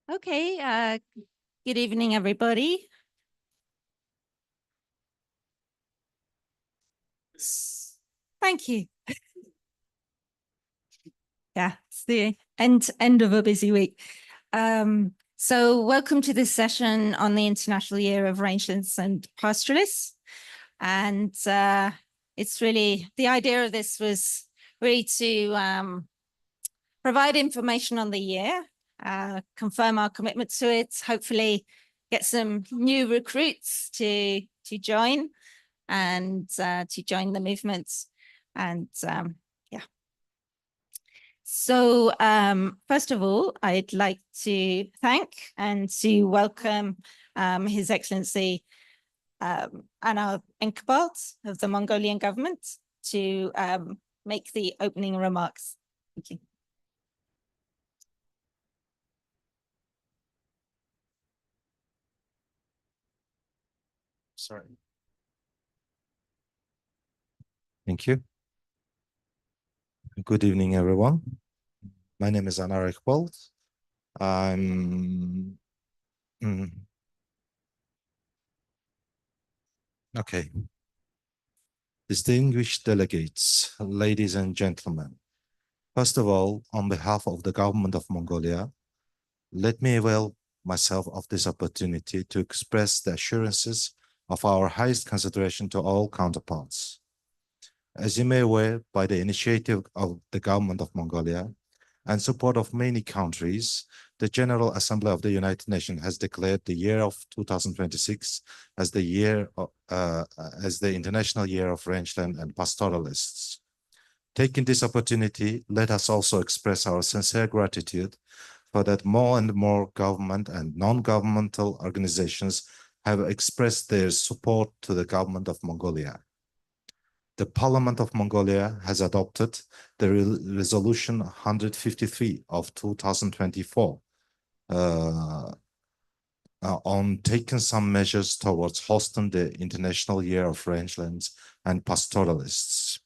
Okay, good evening, everybody. Thank you. Yeah, it's the end of a busy week. So welcome to this session on the International Year of Rangelands and Pastoralists. And it's really, the idea of this was really to provide information on the year, confirm our commitment to it, hopefully get some new recruits to join and to join the movement. And yeah. So first of all, I'd like to thank and to welcome His Excellency Anna Enkbalt of the Mongolian government to make the opening remarks. Thank you. Sorry. Thank you. Good evening, everyone. My name is Anna Enkbalt. I'm okay. Distinguished delegates, ladies and gentlemen. First of all, on behalf of the government of Mongolia, let me avail myself of this opportunity to express the assurances of our highest consideration to all counterparts. As you may aware, by the initiative of the government of Mongolia and support of many countries, the General Assembly of the United Nations has declared the year of 2026 as the year as the International Year of Rangeland and Pastoralists. Taking this opportunity, let us also express our sincere gratitude for that more and more government and non-governmental organizations have expressed their support to the government of Mongolia. The Parliament of Mongolia has adopted the Resolution 153 of 2024 on taking some measures towards hosting the International Year of Rangelands and Pastoralists.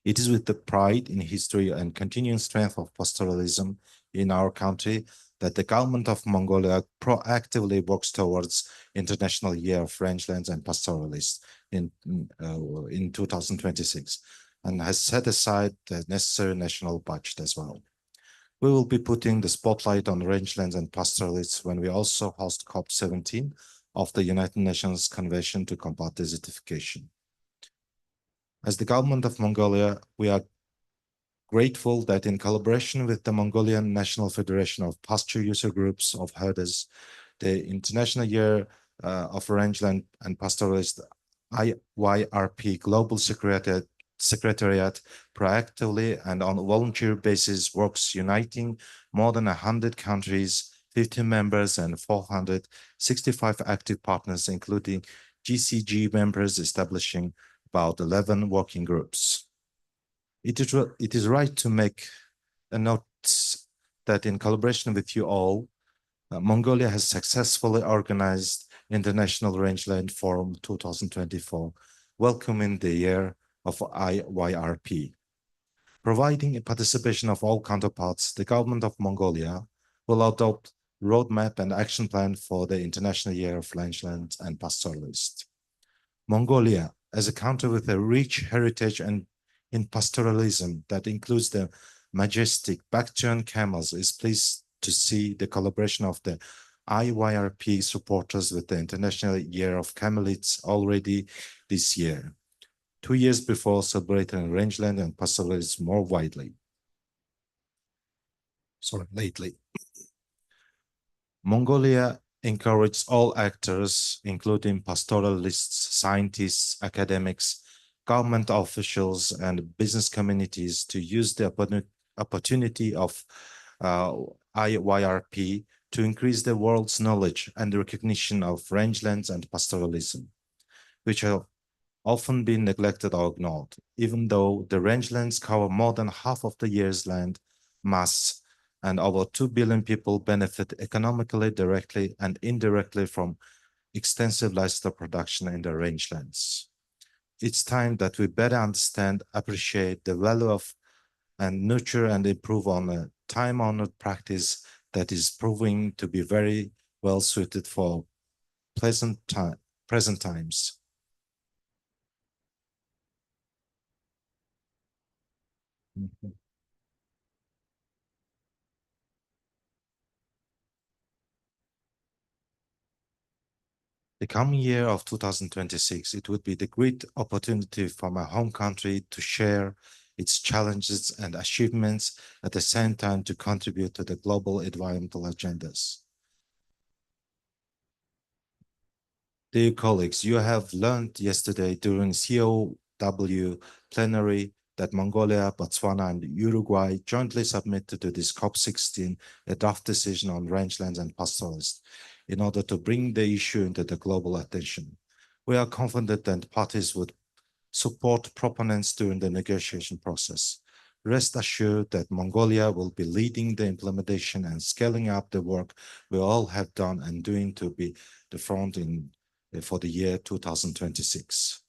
It is with the pride in history and continuing strength of pastoralism in our country that the government of Mongolia proactively works towards International Year of Rangelands and Pastoralists in 2026 and has set aside the necessary national budget as well. We will be putting the spotlight on rangelands and pastoralists when we also host COP17 of the United Nations Convention to Combat Desertification. As the government of Mongolia, we are grateful that in collaboration with the Mongolian National Federation of Pasture User Groups of Herders, the International Year of Rangeland and Pastoralist CGIAR Global Secretariat proactively and on a volunteer basis works uniting more than 100 countries, 50 members and 465 active partners, including GCG members, establishing about 11 working groups. It is right to make a note that in collaboration with you all, Mongolia has successfully organized International Rangeland Forum 2024, welcoming the year of IYRP. Providing a participation of all counterparts, the government of Mongolia will adopt roadmap and action plan for the International Year of Rangeland and Pastoralist. Mongolia, as a country with a rich heritage and in pastoralism that includes the majestic Baktun camels, is pleased to see the collaboration of the IYRP supporters with the International Year of Camelids already this year, 2 years before celebrating rangeland and pastoralism more widely. Lately. Mongolia encourages all actors, including pastoralists, scientists, academics, government officials, and business communities to use the opportunity of IYRP to increase the world's knowledge and recognition of rangelands and pastoralism, which have often been neglected or ignored, even though the rangelands cover more than half of the year's land mass and over 2 billion people benefit economically, directly and indirectly from extensive livestock production in the rangelands. It's time that we better understand, appreciate the value of and nurture and improve on time-honored practice that is proving to be very well suited for present times. Mhm. The coming year of 2026, it would be the great opportunity for my home country to share its challenges and achievements at the same time to contribute to the global environmental agendas. Dear colleagues, you have learned yesterday during COW plenary that Mongolia, Botswana, and Uruguay jointly submitted to this COP16 a draft decision on rangelands and pastoralists in order to bring the issue into the global attention. We are confident that parties would support proponents during the negotiation process. Rest assured that Mongolia will be leading the implementation and scaling up the work we all have done and doing to be the front in for the year 2026.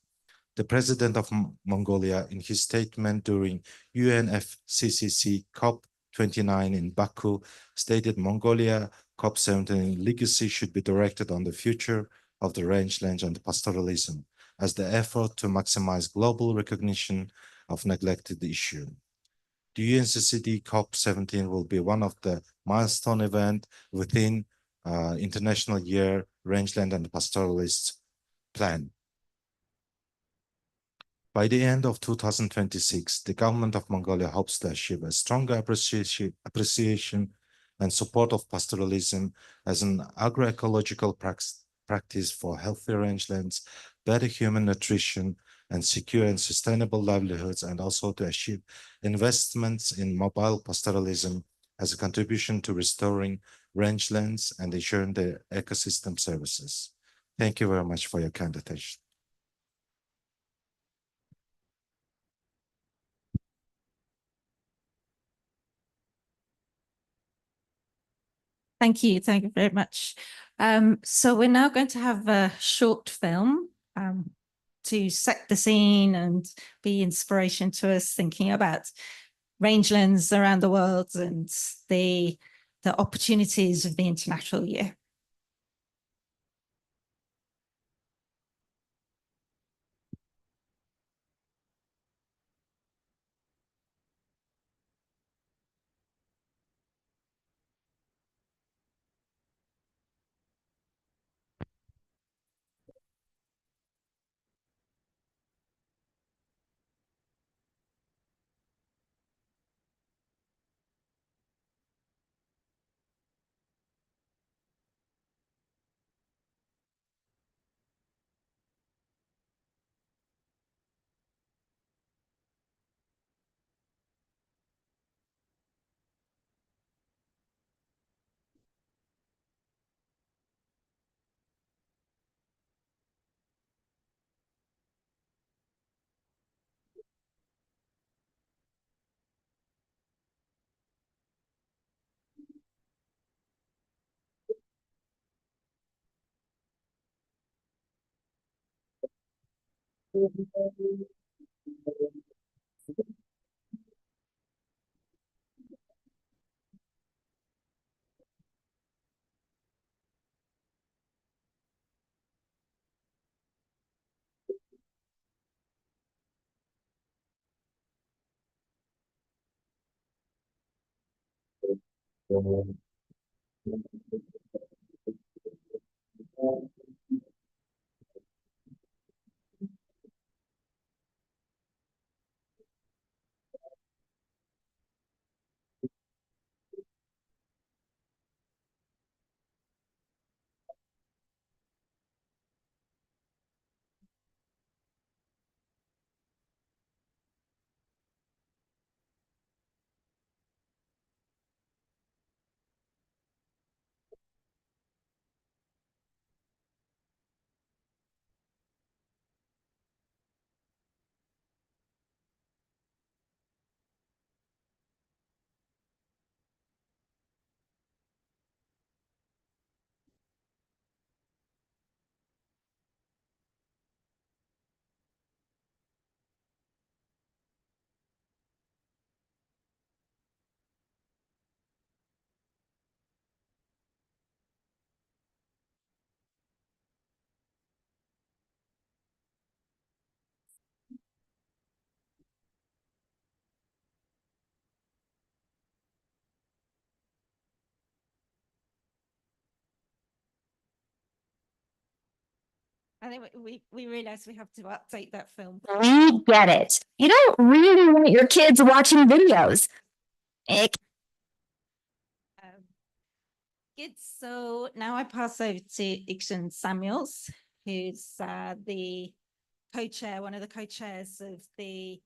The president of Mongolia, in his statement during UNFCCC COP29 in Baku, stated Mongolia COP17 legacy should be directed on the future of the rangelands and pastoralism as the effort to maximize global recognition of neglected issue. The UNCCD COP17 will be one of the milestone events within International Year Rangeland and Pastoralists plan. By the end of 2026, the government of Mongolia hopes to achieve a stronger appreciation and support of pastoralism as an agroecological practice for healthy rangelands, better human nutrition, and secure and sustainable livelihoods, and also to achieve investments in mobile pastoralism as a contribution to restoring rangelands and ensuring their ecosystem services. Thank you very much for your kind attention. Thank you very much. So we're now going to have a short film to set the scene and be inspiration to us thinking about rangelands around the world and the opportunities of the International Year. I think we realize we have to update that film. We get it. You don't really want your kids watching videos. Um, Good. So now I pass over to Ikshan Samuels, who's the co-chair, one of the co-chairs of the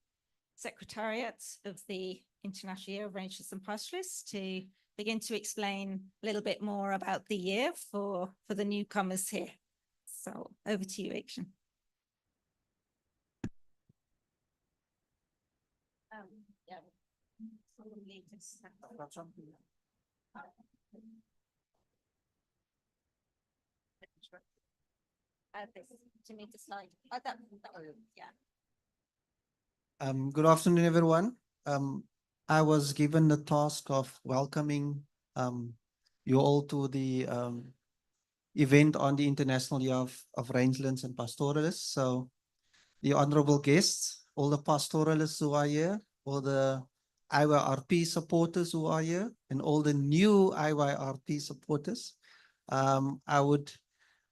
Secretariat of the International Year of Rangelands and Pastoralists, to begin to explain a little bit more about the year for the newcomers here. So over to you, Ikshan. Yeah. To make the slide. Yeah. Good afternoon, everyone. I was given the task of welcoming you all to the event on the International Year of Rangelands and Pastoralists. So the honorable guests, all the pastoralists who are here, all the IYRP supporters who are here, and all the new IYRP supporters.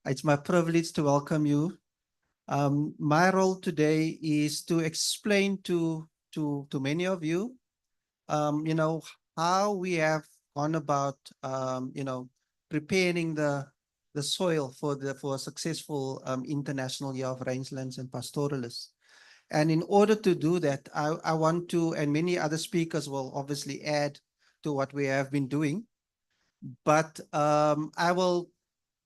It's my privilege to welcome you. My role today is to explain to many of you, how we have gone about, preparing the soil for a successful International Year of Rangelands and Pastoralists. And in order to do that, I want to, and many other speakers will obviously add to what we have been doing, but I will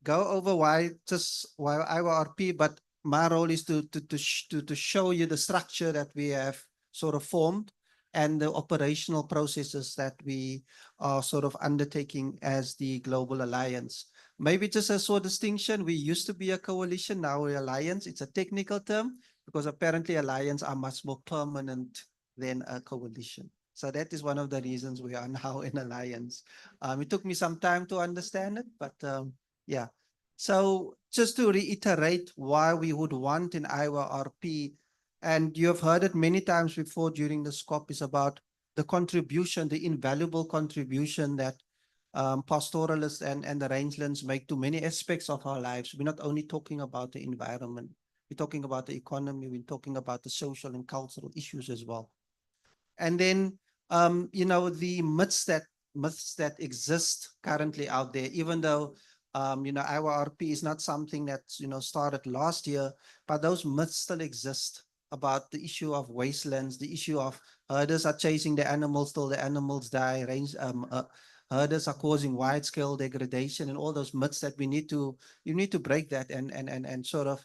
go over why IYRP, but my role is to show you the structure that we have sort of formed and the operational processes that we are sort of undertaking as the Global Alliance. Maybe just a short distinction, we used to be a coalition, now we're alliance. It's a technical term because apparently alliance are much more permanent than a coalition. So that is one of the reasons we are now in alliance. It took me some time to understand it, but yeah. So just to reiterate why we would want an IYRP, and you have heard it many times before during the SCOP, is about the contribution, the invaluable contribution that pastoralists and the rangelands make to many aspects of our lives. We're not only talking about the environment, we're talking about the economy, we're talking about the social and cultural issues as well. And then, the myths that exist currently out there, even though, IYRP is not something that's, started last year, but those myths still exist about the issue of wastelands, the issue of herders are chasing the animals till the animals die, herders are causing wide-scale degradation, and all those myths that you need to break that and sort of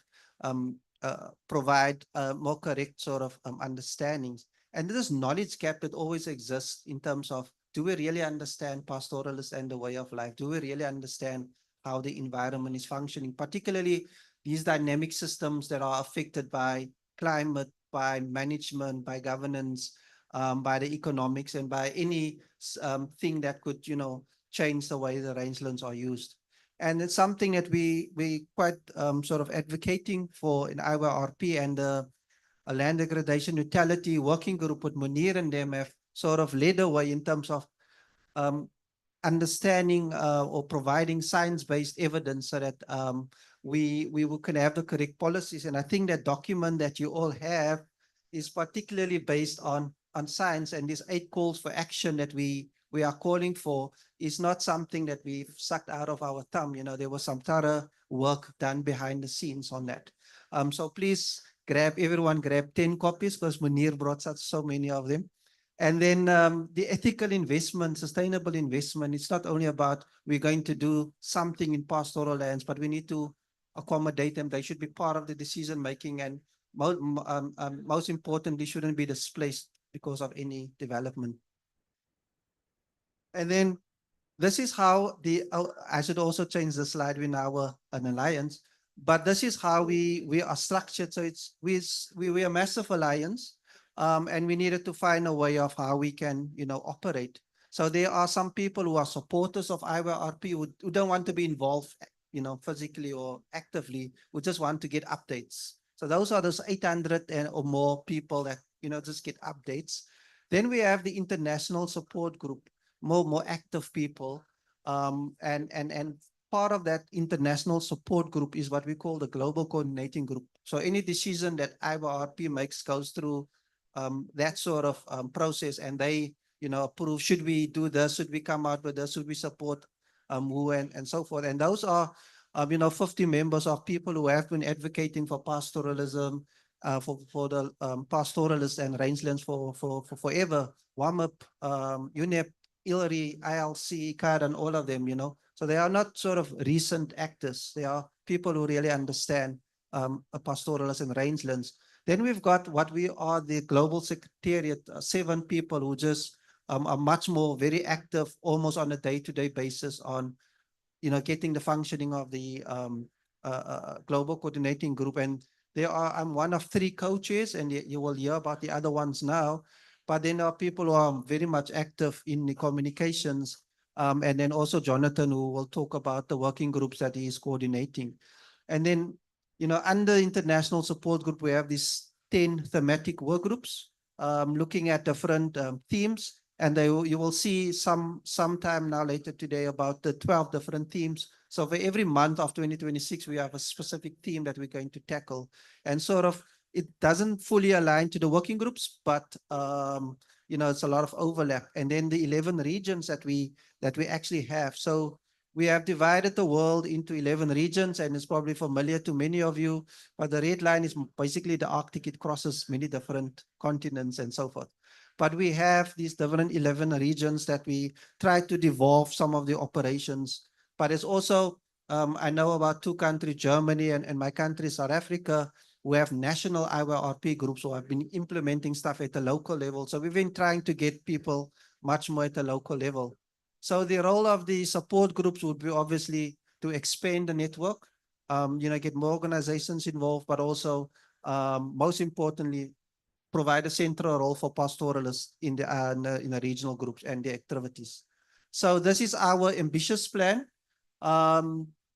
provide more correct sort of understandings. And this knowledge gap that always exists in terms of, do we really understand pastoralists and the way of life? Do we really understand how the environment is functioning, particularly these dynamic systems that are affected by climate, by management, by governance, by the economics, and by any thing that could, change the way the rangelands are used. And it's something that we quite sort of advocating for in IYRP, and a land degradation neutrality working group with Munir and them have sort of led the way in terms of understanding or providing science-based evidence so that we can have the correct policies. And I think that document that you all have is particularly based on science, and these 8 calls for action that we are calling for is not something that we've sucked out of our thumb. There was some thorough work done behind the scenes on that. So please everyone grab 10 copies because Munir brought so many of them. And then the ethical investment, sustainable investment, it's not only about we're going to do something in pastoral lands, but we need to accommodate them. They should be part of the decision making, and most importantly, shouldn't be displaced because of any development. And then this is how I should also change the slide. We now an alliance, but this is how we are structured. So we are a massive alliance, and we needed to find a way of how we can, operate. So there are some people who are supporters of IYRP who don't want to be involved, physically or actively, who just want to get updates. So those are those 800 or more people that, just get updates. Then we have the international support group, more active people, and part of that international support group is what we call the global coordinating group. So any decision that IYRP makes goes through that sort of process, and they, approve, should we do this, should we come out with this, should we support who, and so forth. And those are, 50 members of people who have been advocating for pastoralism, for the pastoralists and rangelands for forever. WAMUP, UNEP, ILRI, ILC, CAD, and all of them, So they are not sort of recent actors. They are people who really understand pastoralists and rangelands. Then we've got what we are the Global Secretariat, 7 people who just are much more very active, almost on a day-to-day basis on, getting the functioning of the Global Coordinating Group. And I'm one of 3 co-chairs, and you will hear about the other ones now. But then there are people who are very much active in the communications. And then also Jonathan, who will talk about the working groups that he is coordinating. And then, under international support group, we have these 10 thematic work groups, looking at different themes. And you will see sometime now later today about the 12 different themes. So for every month of 2026, we have a specific theme that we're going to tackle. And sort of, it doesn't fully align to the working groups, but it's a lot of overlap. And then the 11 regions that we actually have. So we have divided the world into 11 regions, and it's probably familiar to many of you, but the red line is basically the Arctic. It crosses many different continents and so forth. But we have these different 11 regions that we try to devolve some of the operations. But it's also, I know about 2 countries, Germany and my country, South Africa, who have national IYRP groups who have been implementing stuff at the local level. So we've been trying to get people much more at the local level. So the role of the support groups would be obviously to expand the network, get more organizations involved, but also, most importantly, provide a central role for pastoralists in the regional groups and the activities. So this is our ambitious plan,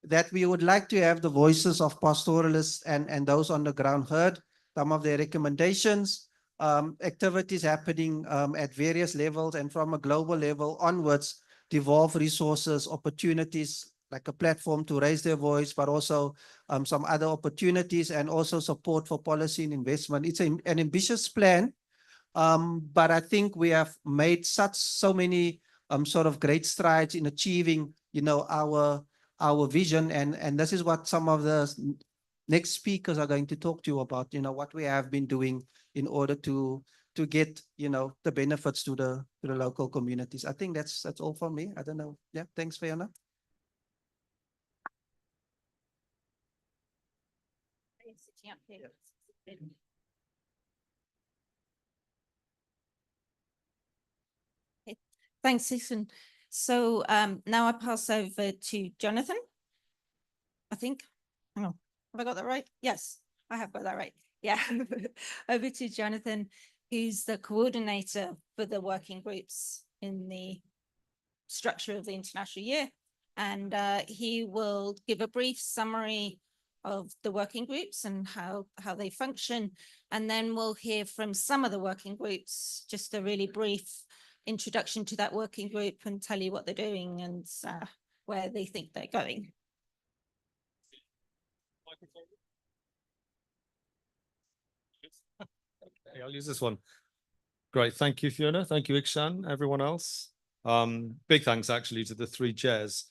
that we would like to have the voices of pastoralists and those on the ground heard, some of their recommendations, activities happening at various levels, and from a global level onwards, devolve resources, opportunities, like a platform to raise their voice, but also some other opportunities, and also support for policy and investment. It's an ambitious plan, but I think we have made so many sort of great strides in achieving, our vision, and this is what some of the next speakers are going to talk to you about. What we have been doing in order to get, the benefits to the local communities. I think that's all for me. I don't know. Yeah, thanks, Fiona. Thanks, Susan. So now I pass over to Jonathan. I think. Hang on. Have I got that right? Yes, I have got that right. Yeah. Over to Jonathan, who's the coordinator for the working groups in the structure of the international year. And he will give a brief summary of the working groups and how they function. And then we'll hear from some of the working groups, just a really brief introduction to that working group and tell you what they're doing and where they think they're going. Okay, I'll use this one. Great, thank you, Fiona. Thank you, Ikshan, everyone else. Big thanks actually to the 3 chairs.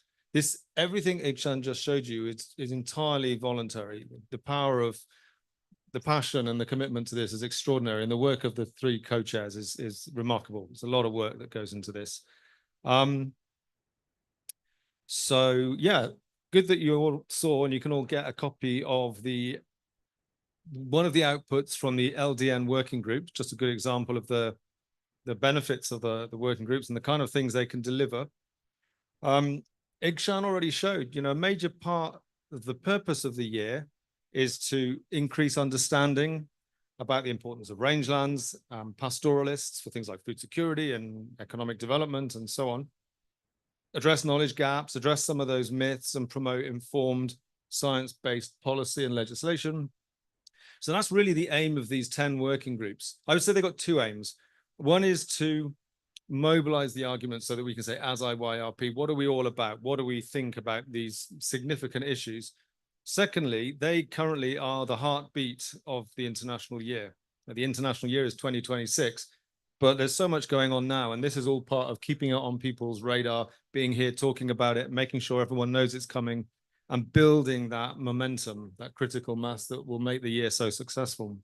Everything Ikshan just showed you is entirely voluntary. The power of the passion and the commitment to this is extraordinary, and the work of the 3 co-chairs is remarkable. There's a lot of work that goes into this. So yeah, good that you all saw, and you can all get a copy of one of the outputs from the LDN working group, just a good example of the benefits of the working groups and the kind of things they can deliver. Ikshan already showed, a major part of the purpose of the year is to increase understanding about the importance of rangelands, pastoralists for things like food security and economic development and so on, address knowledge gaps, address some of those myths, and promote informed science-based policy and legislation. So that's really the aim of these 10 working groups. I would say they've got 2 aims. One is to mobilize the argument so that we can say, as IYRP, what are we all about? What do we think about these significant issues? Secondly, they currently are the heartbeat of the international year. Now, the international year is 2026, but there's so much going on now, and this is all part of keeping it on people's radar, being here, talking about it, making sure everyone knows it's coming, and building that momentum, that critical mass that will make the year so successful.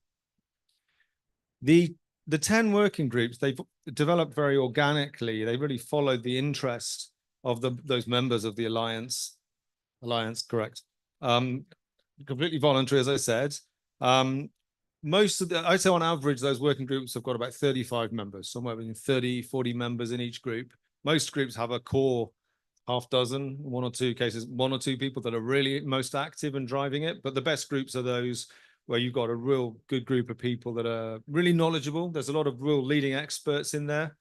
The 10 working groups, they've developed very organically. They really followed the interest of those members of the Alliance, correct. Completely voluntary, as I said. Most of I'd say on average, those working groups have got about 35 members, somewhere between 30, 40 members in each group. Most groups have a core half dozen, one or two people that are really most active and driving it. But the best groups are those where you've got a real good group of people that are really knowledgeable. There's a lot of real leading experts in there.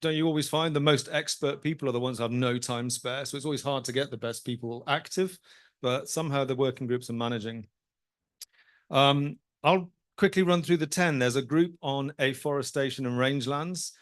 Don't you always find the most expert people are the ones that have no time spare? So it's always hard to get the best people active, but somehow the working groups are managing. I'll quickly run through the 10. There's a group on afforestation and rangelands,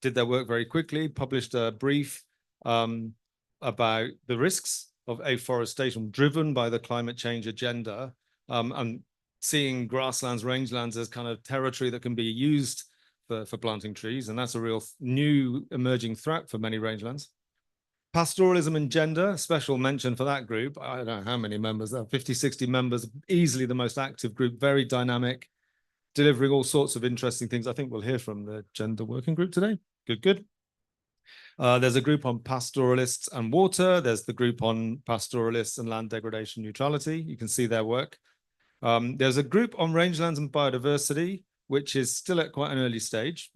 did their work very quickly, published a brief about the risks of afforestation driven by the climate change agenda, and seeing grasslands, rangelands as kind of territory that can be used for planting trees. And that's a real new emerging threat for many rangelands. Pastoralism and gender, special mention for that group. I don't know how many members, 50, 60 members, easily the most active group, very dynamic, delivering all sorts of interesting things. I think we'll hear from the gender working group today. Good. There's a group on pastoralists and water. There's the group on pastoralists and land degradation neutrality. You can see their work. There's a group on rangelands and biodiversity, which is still at quite an early stage,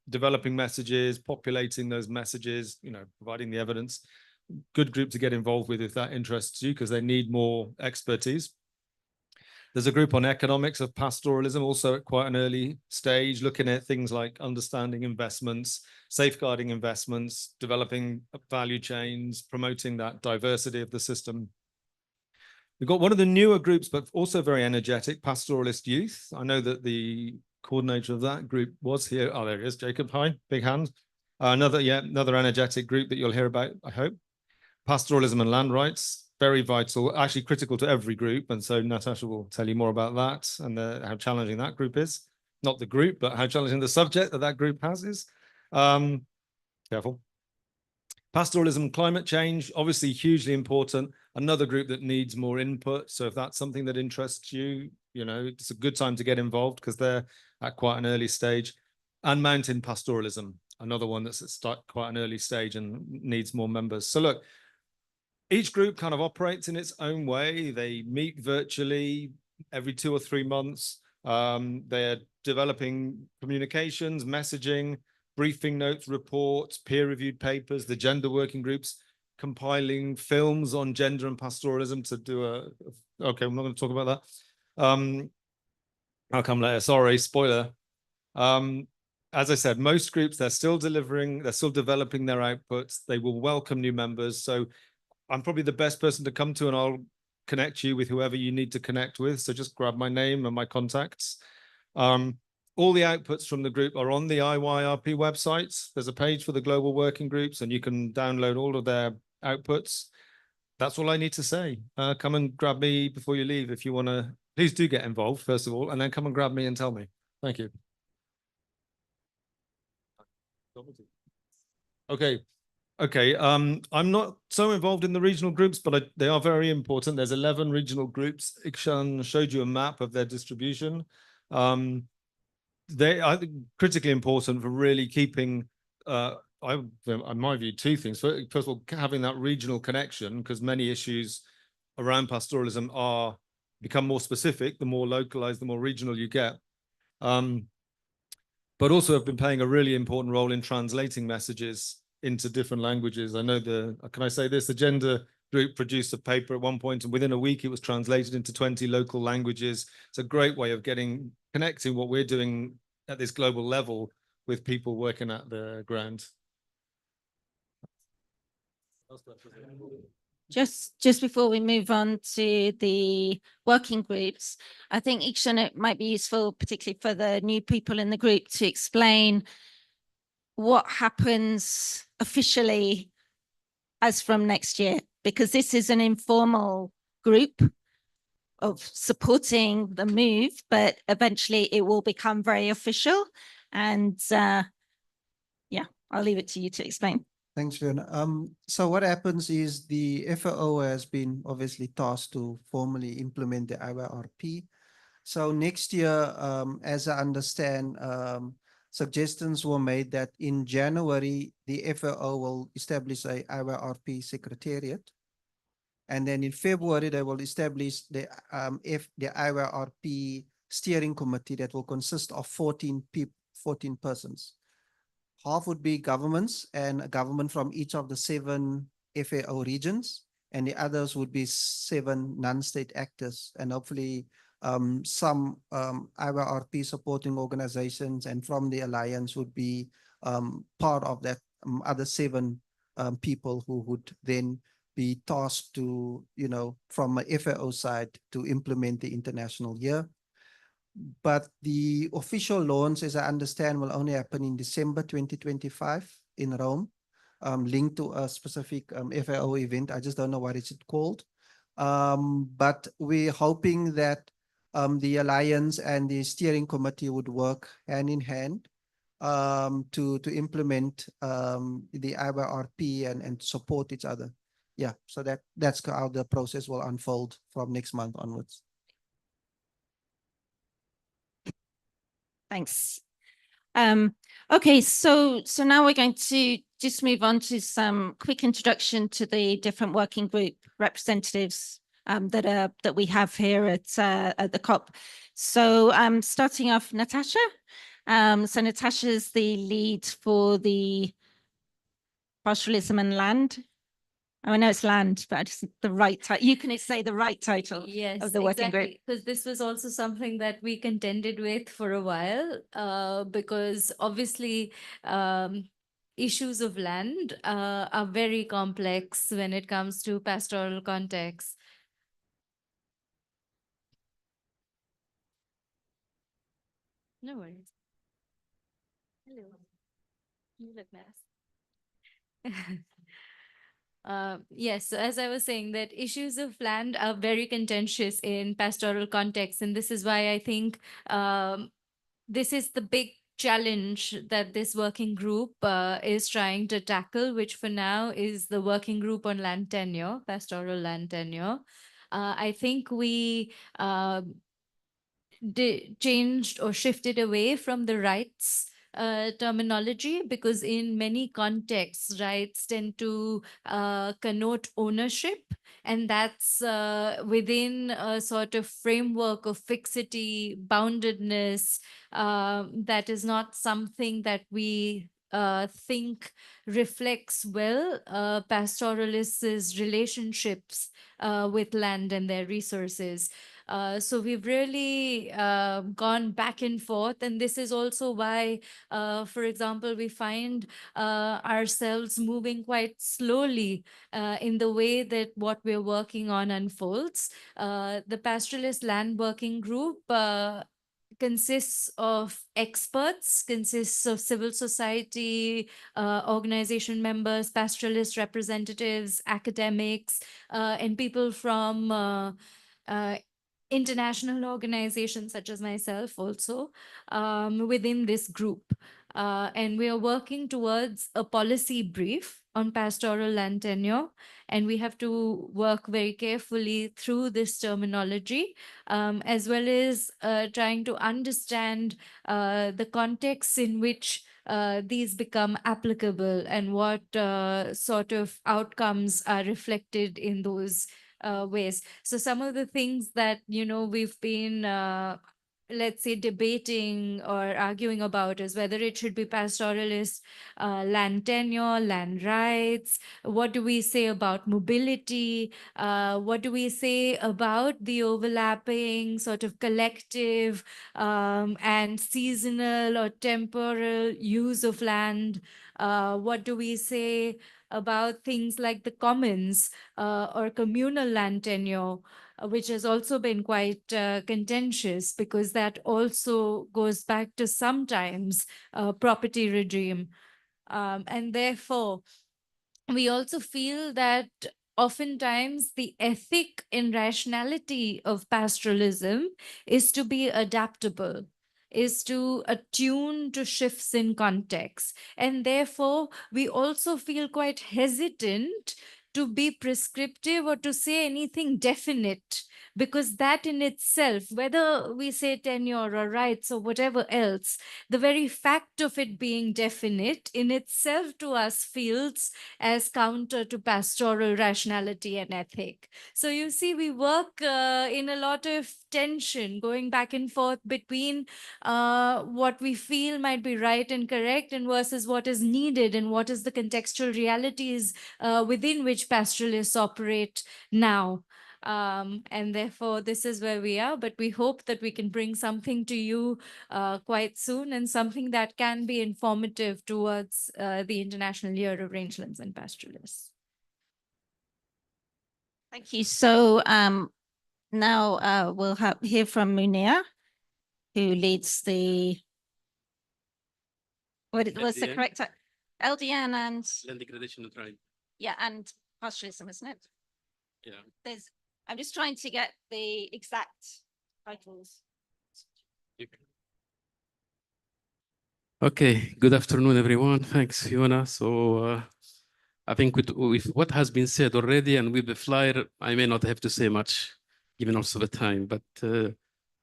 developing messages, populating those messages, providing the evidence. Good group to get involved with if that interests you, because they need more expertise. There's a group on economics of pastoralism, also at quite an early stage, looking at things like understanding investments, safeguarding investments, developing value chains, promoting that diversity of the system. We've got one of the newer groups, but also very energetic, Pastoralist Youth. I know that the coordinator of that group was here. Oh, there he is, Jacob. Hi, big hand. Another energetic group that you'll hear about, I hope. Pastoralism and land rights, very vital, actually critical to every group. And so Natasha will tell you more about that and how challenging that group is. Not the group, but how challenging the subject that group has is. Careful. Pastoralism, climate change, obviously hugely important. Another group that needs more input. So if that's something that interests you, it's a good time to get involved because they're at quite an early stage. And mountain pastoralism, another one that's at quite an early stage and needs more members. So look, each group kind of operates in its own way. They meet virtually every 2 or 3 months. They're developing communications, messaging, briefing notes, reports, peer-reviewed papers, the gender working groups, compiling films on gender and pastoralism to do okay, I'm not going to talk about that. I'll come later. Sorry, spoiler. As I said, most groups, they're still delivering, they're still developing their outputs. They will welcome new members. So I'm probably the best person to come to, and I'll connect you with whoever you need to connect with. So just grab my name and my contacts. All the outputs from the group are on the IYRP website. There's a page for the global working groups, and you can download all of their outputs. That's all I need to say. Come and grab me before you leave if you want to. Please do get involved, first of all, and then come and grab me and tell me. Thank you. Okay. I'm not so involved in the regional groups, but they are very important. There's 11 regional groups. Ikshan showed you a map of their distribution. They are critically important for really keeping, in my view, 2 things. First of all, having that regional connection, because many issues around pastoralism become more specific, the more localized, the more regional you get. But also have been playing a really important role in translating messages into different languages. I know can I say this? The gender group produced a paper at one point, and within a week it was translated into 20 local languages. It's a great way of connecting what we're doing at this global level with people working at the ground. Just before we move on to the working groups, I think, Ikshan, it might be useful, particularly for the new people in the group, to explain what happens officially as from next year, because this is an informal group of supporting the move, but eventually it will become very official. And yeah, I'll leave it to you to explain. Thanks, Fiona. So what happens is the FAO has been obviously tasked to formally implement the IYRP. So next year, as I understand, suggestions were made that in January, the FAO will establish a IYRP secretariat. And then in February, they will establish the IYRP steering committee that will consist of 14 persons. Half would be governments and a government from each of the 7 FAO regions, and the others would be 7 non-state actors, and hopefully some IYRP supporting organizations and from the alliance would be part of that other 7 people who would then be tasked to, you know, from a FAO side to implement the international year. But the official launch, as I understand, will only happen in December 2025 in Rome, linked to a specific FAO event. I just don't know what it's called. But we're hoping that the alliance and the steering committee would work hand in hand to implement the IYRP and support each other. Yeah, so that's how the process will unfold from next month onwards. Thanks. Okay, so now we're going to just move on to some quick introduction to the different working group representatives that we have here at the COP. So starting off, Natasha. So Natasha's the lead for the pastoralism and land. Oh, I know it's land, but just the right title. You can say the right title of the working group. Because this was also something that we contended with for a while, because obviously issues of land are very complex when it comes to pastoral context. No worries. Hello. You look nice. Yes, so as I was saying, that issues of land are very contentious in pastoral context, and this is why I think this is the big challenge that this working group is trying to tackle, which for now is the working group on land tenure, pastoral land tenure. I think we changed or shifted away from the rights terminology, because in many contexts, rights tend to connote ownership, and that's within a sort of framework of fixity, boundedness, that is not something that we think reflects well pastoralists' relationships with land and their resources. So we've really gone back and forth, and this is also why, for example, we find ourselves moving quite slowly in the way that what we're working on unfolds. The Pastoralist Land Working Group consists of experts, consists of civil society organization members, pastoralist representatives, academics, and people from international organizations such as myself also within this group. And we are working towards a policy brief on pastoral land tenure, and we have to work very carefully through this terminology, as well as trying to understand the context in which these become applicable and what sort of outcomes are reflected in those ways. So some of the things that, you know, we've been let's say debating or arguing about is whether it should be pastoralist land tenure, land rights. What do we say about mobility? What do we say about the overlapping sort of collective and seasonal or temporal use of land? What do we say about things like the commons or communal land tenure, which has also been quite contentious, because that also goes back to sometimes property regime. And therefore, we also feel that oftentimes the ethic and rationality of pastoralism is to be adaptable, is to attune to shifts in context. And therefore, we also feel quite hesitant to be prescriptive or to say anything definite, because that in itself, whether we say tenure or rights or whatever else, the very fact of it being definite in itself to us feels as counter to pastoral rationality and ethic. So you see, we work in a lot of tension, going back and forth between what we feel might be right and correct and versus what is needed and what is the contextual realities within which pastoralists operate now. And therefore, this is where we are. But we hope that we can bring something to you quite soon, and something that can be informative towards the International Year of Rangelands and Pastoralists. Thank you. So now we'll hear from Munir, who leads the, what was the LDN. correct, LDN and, Land degradation and tribe. yeah, and pastoralism, isn't it? Yeah. I'm just trying to get the exact titles. Okay, good afternoon, everyone. Thanks, Fiona. So I think with what has been said already and with the flyer, I may not have to say much, given also the time, but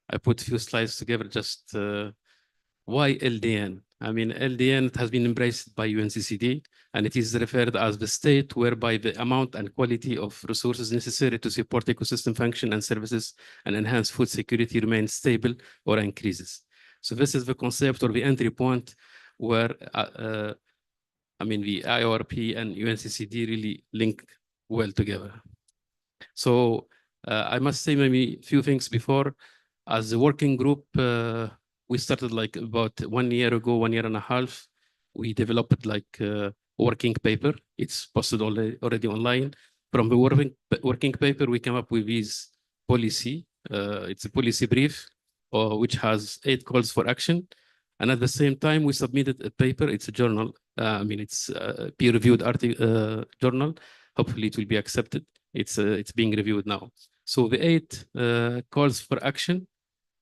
I put a few slides together just why LDN? I mean, LDN has been embraced by UNCCD, and it is referred as the state whereby the amount and quality of resources necessary to support ecosystem function and services and enhance food security remains stable or increases. So this is the concept or the entry point where, I mean, the IORP and UNCCD really link well together. So I must say maybe a few things before. As a working group, we started like about 1 year ago, 1.5 years. We developed like a working paper. It's posted already online. From the working paper, we came up with this policy. It's a policy brief, which has 8 calls for action. And at the same time, we submitted a paper. It's a journal. I mean, it's a peer-reviewed journal. Hopefully, it will be accepted. It's being reviewed now. So the 8 calls for action.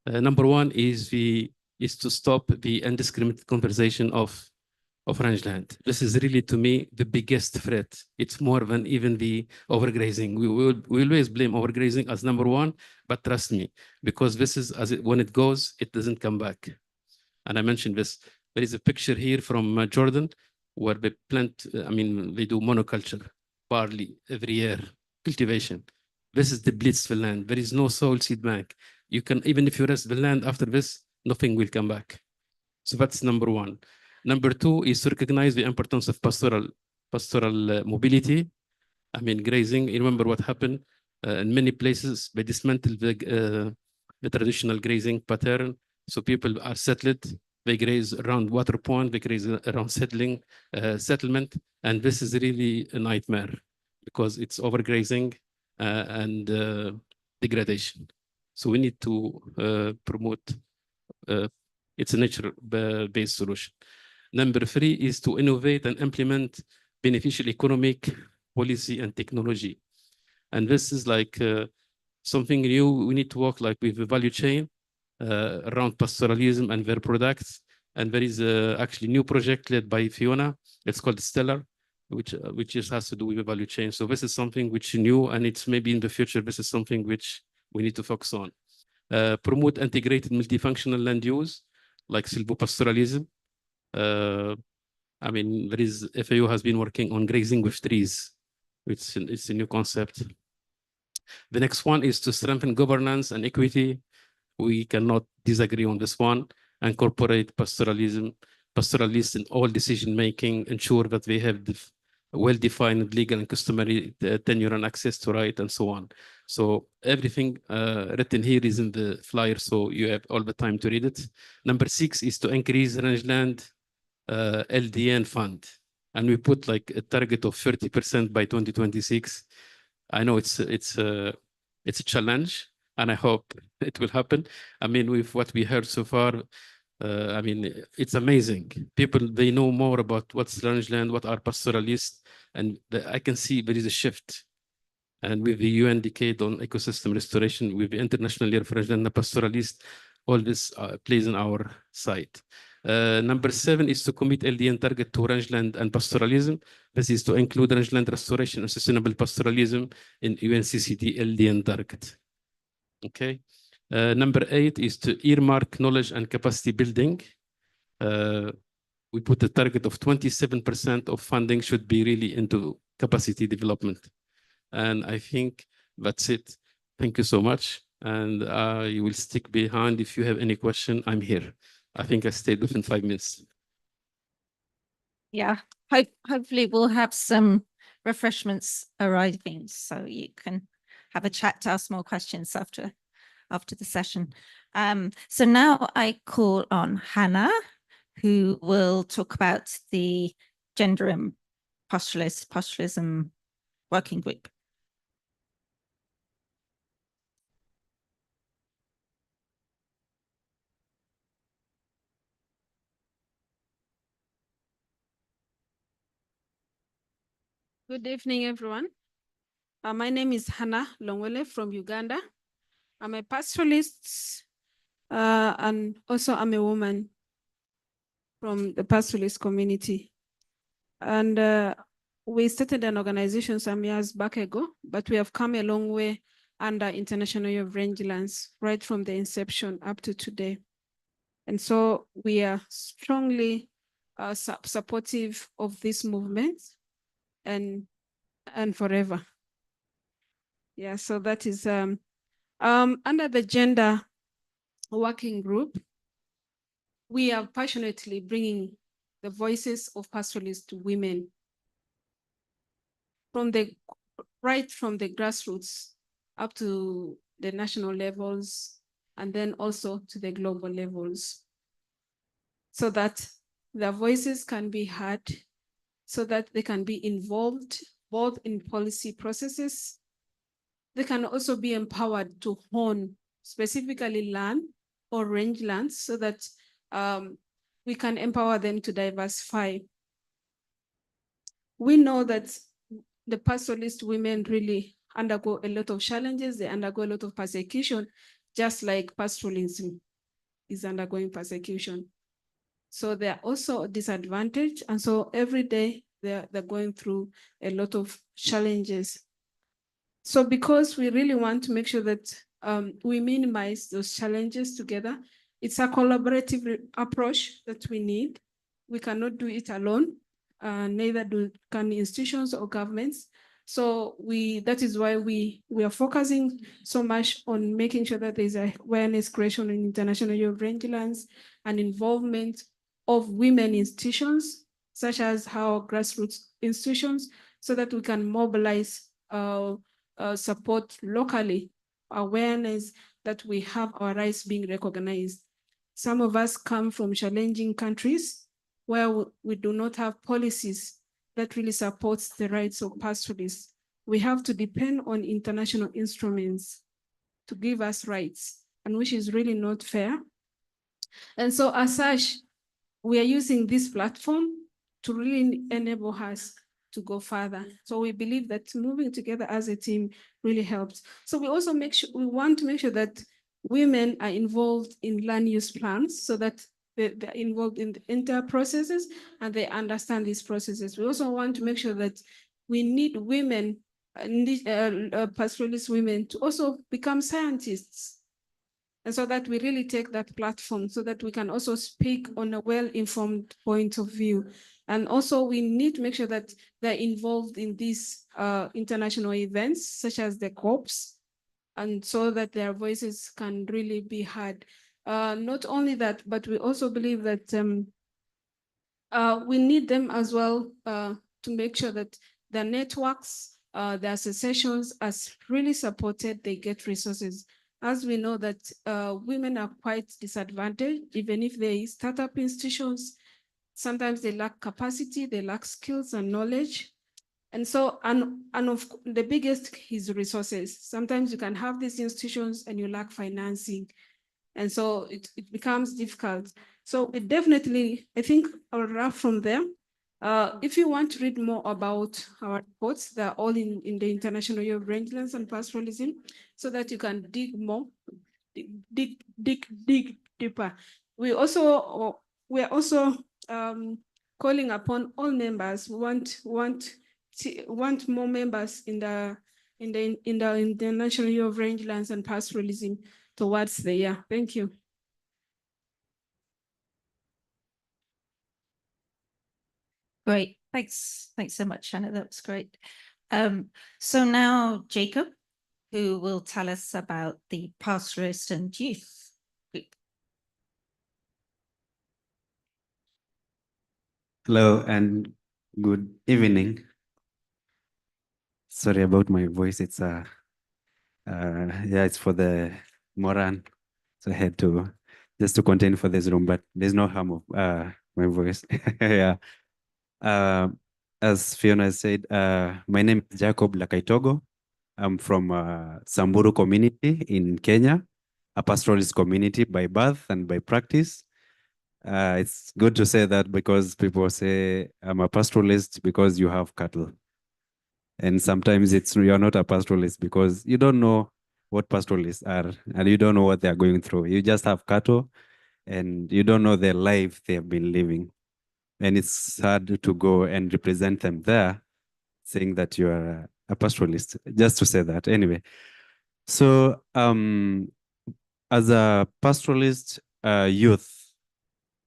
Number 1 is to stop the indiscriminate conservation of rangeland. This is really, to me, the biggest threat. It's more than even the overgrazing. We always blame overgrazing as number 1, but trust me, because this is when it goes, it doesn't come back. And I mentioned this. There is a picture here from Jordan where they plant. I mean, they do monoculture, barley every year, cultivation. This is depletes the land. There is no soil seed bank. You can, even if you rest the land after this, nothing will come back. So that's number 1. Number 2 is to recognize the importance of pastoral mobility. I mean, grazing. You remember what happened in many places? They dismantled the traditional grazing pattern. So people are settled. They graze around water point. They graze around settlement. And this is really a nightmare because it's overgrazing and degradation. So we need to promote. It's a nature-based solution. Number 3 is to innovate and implement beneficial economic policy and technology. And this is like something new. We need to work like with the value chain around pastoralism and their products. And there is actually a new project led by Fiona. It's called Stellar, which just has to do with the value chain. So this is something which is new, and it's maybe in the future, this is something which we need to focus on. Promote integrated multifunctional land use, like silvopastoralism. I mean, there is, FAO has been working on grazing with trees. It's a new concept. The next one is to strengthen governance and equity. We cannot disagree on this one. Incorporate pastoralists in all decision-making, ensure that they have well-defined legal and customary tenure and access to right, and so on. So everything written here is in the flyer, so you have all the time to read it. Number 6 is to increase rangeland LDN fund. And we put like a target of 30% by 2026. I know it's a challenge, and I hope it will happen. I mean, with what we heard so far, I mean, it's amazing. People, they know more about what's rangeland, what are pastoralists, and I can see there is a shift. And with the UN Decade on Ecosystem Restoration, with the International Year of Rangeland and Pastoralist, all this plays in our side. Number 7 is to commit LDN target to rangeland and pastoralism. This is to include rangeland restoration and sustainable pastoralism in UNCCD LDN target. Okay. Number 8 is to earmark knowledge and capacity building. We put a target of 27% of funding should be really into capacity development. And I think that's it. Thank you so much. And you will stick behind. If you have any question, I'm here. I think I stayed within 5 minutes. Yeah, hopefully we'll have some refreshments arriving so you can have a chat to ask more questions after the session. So now I call on Hannah, who will talk about the Gender and Pastoralism Working Group. Good evening, everyone. My name is Hannah Longwele from Uganda. I'm a pastoralist and also I'm a woman from the pastoralist community. And we started an organization some years back ago, but we have come a long way under International Year of Rangelands, right from the inception up to today. And so we are strongly supportive of this movement and forever. Yeah, so that is under the gender working group, we are passionately bringing the voices of pastoralists to women from the grassroots up to the national levels and then also to the global levels, so that their voices can be heard, so that they can be involved both in policy processes. They can also be empowered to hone specifically land or rangelands so that we can empower them to diversify. We know that the pastoralist women really undergo a lot of challenges. They undergo a lot of persecution, just like pastoralism is undergoing persecution. So they are also disadvantaged. And so every day they're going through a lot of challenges. So because we really want to make sure that we minimize those challenges together, it's a collaborative approach that we need. We cannot do it alone, neither can institutions or governments. So that is why we are focusing so much on making sure that there's awareness creation in International Year of Rangelands and involvement of women institutions, such as our grassroots institutions, so that we can mobilize support locally, awareness that we have our rights being recognized. Some of us come from challenging countries where we do not have policies that really supports the rights of pastoralists. We have to depend on international instruments to give us rights, and which is really not fair. And so as such, we are using this platform to really enable us to go further. So we believe that moving together as a team really helps. So we also we want to make sure that women are involved in land use plans so that they're involved in the entire processes and they understand these processes. We also want to make sure that we need women, pastoralist women, to also become scientists. And so that we really take that platform so that we can also speak on a well-informed point of view. And also we need to make sure that they're involved in these international events, such as the COPs, and so that their voices can really be heard. Not only that, but we also believe that we need them as well to make sure that their networks, their associations are really supported, they get resources. As we know that women are quite disadvantaged, even if they start up institutions, sometimes they lack capacity, they lack skills and knowledge. And so, and of the biggest is resources. Sometimes you can have these institutions and you lack financing. And so it becomes difficult. So it definitely, I think I'll wrap from there. If you want to read more about our reports, they're all in the International Year of Rangelands and Pastoralism, so that you can dig more, dig deeper. We are also calling upon all members who want more members in the International Year of Rangelands and Pastoralism towards the year. Thank you. Great. Thanks so much, Anna. That was great. So now Jacob, who will tell us about the pastoralist and youth group. Hello and good evening. Sorry about my voice. It's it's for the Moran. So I had to just to contain for this room, but there's no harm of my voice. Yeah. As Fiona said, my name is Jacob Lakaitogo. I'm from Samburu community in Kenya, a pastoralist community by birth and by practice. It's good to say that because people say I'm a pastoralist because you have cattle. And sometimes you're not a pastoralist because you don't know what pastoralists are and you don't know what they're going through. You just have cattle and you don't know their life they have been living. And it's hard to go and represent them there saying that you are a pastoralist, just to say that. Anyway, so as a pastoralist youth,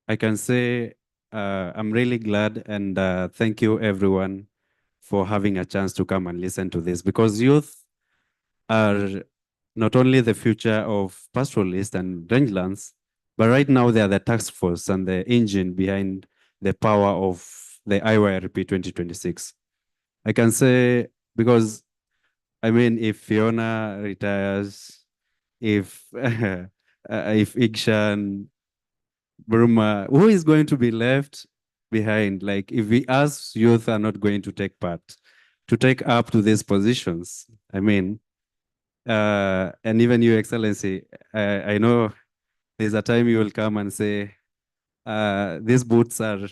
I can say I'm really glad and thank you everyone for having a chance to come and listen to this, because youth are not only the future of pastoralists and rangelands, but right now they are the task force and the engine behind the power of the IYRP 2026. I can say, because I mean, if Fiona retires, if Ikshan, Burma, who is going to be left behind? Like, if we as youth are not going to take part, to take up to these positions, I mean, and even Your Excellency, I know there's a time you will come and say, these boots are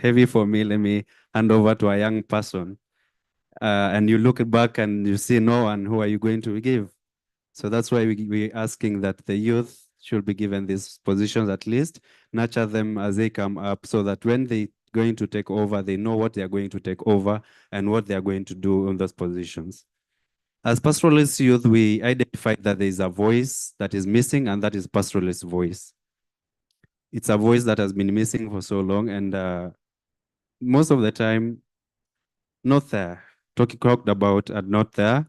heavy for me. Let me hand over to a young person. And you look back and you see no one. Who are you going to give? So that's why we're asking that the youth should be given these positions, at least nurture them as they come up, so that when they going to take over, they know what they are going to take over and what they are going to do in those positions. As pastoralist youth, we identified that there is a voice that is missing, and that is pastoralist voice. It's a voice that has been missing for so long, and most of the time, not there. Talked about and not there.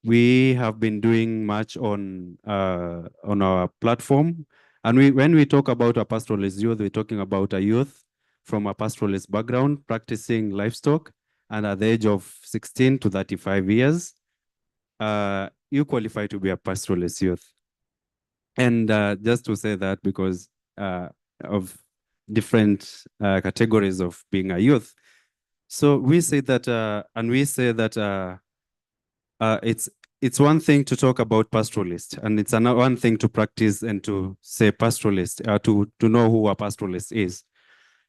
We have been doing much on our platform, and when we talk about a pastoralist youth, we're talking about a youth from a pastoralist background, practicing livestock, and at the age of 16 to 35 years, you qualify to be a pastoralist youth. And just to say that, because of different categories of being a youth, so we say that, and we say that it's one thing to talk about pastoralist, and it's another one thing to practice and to say pastoralist, to know who a pastoralist is.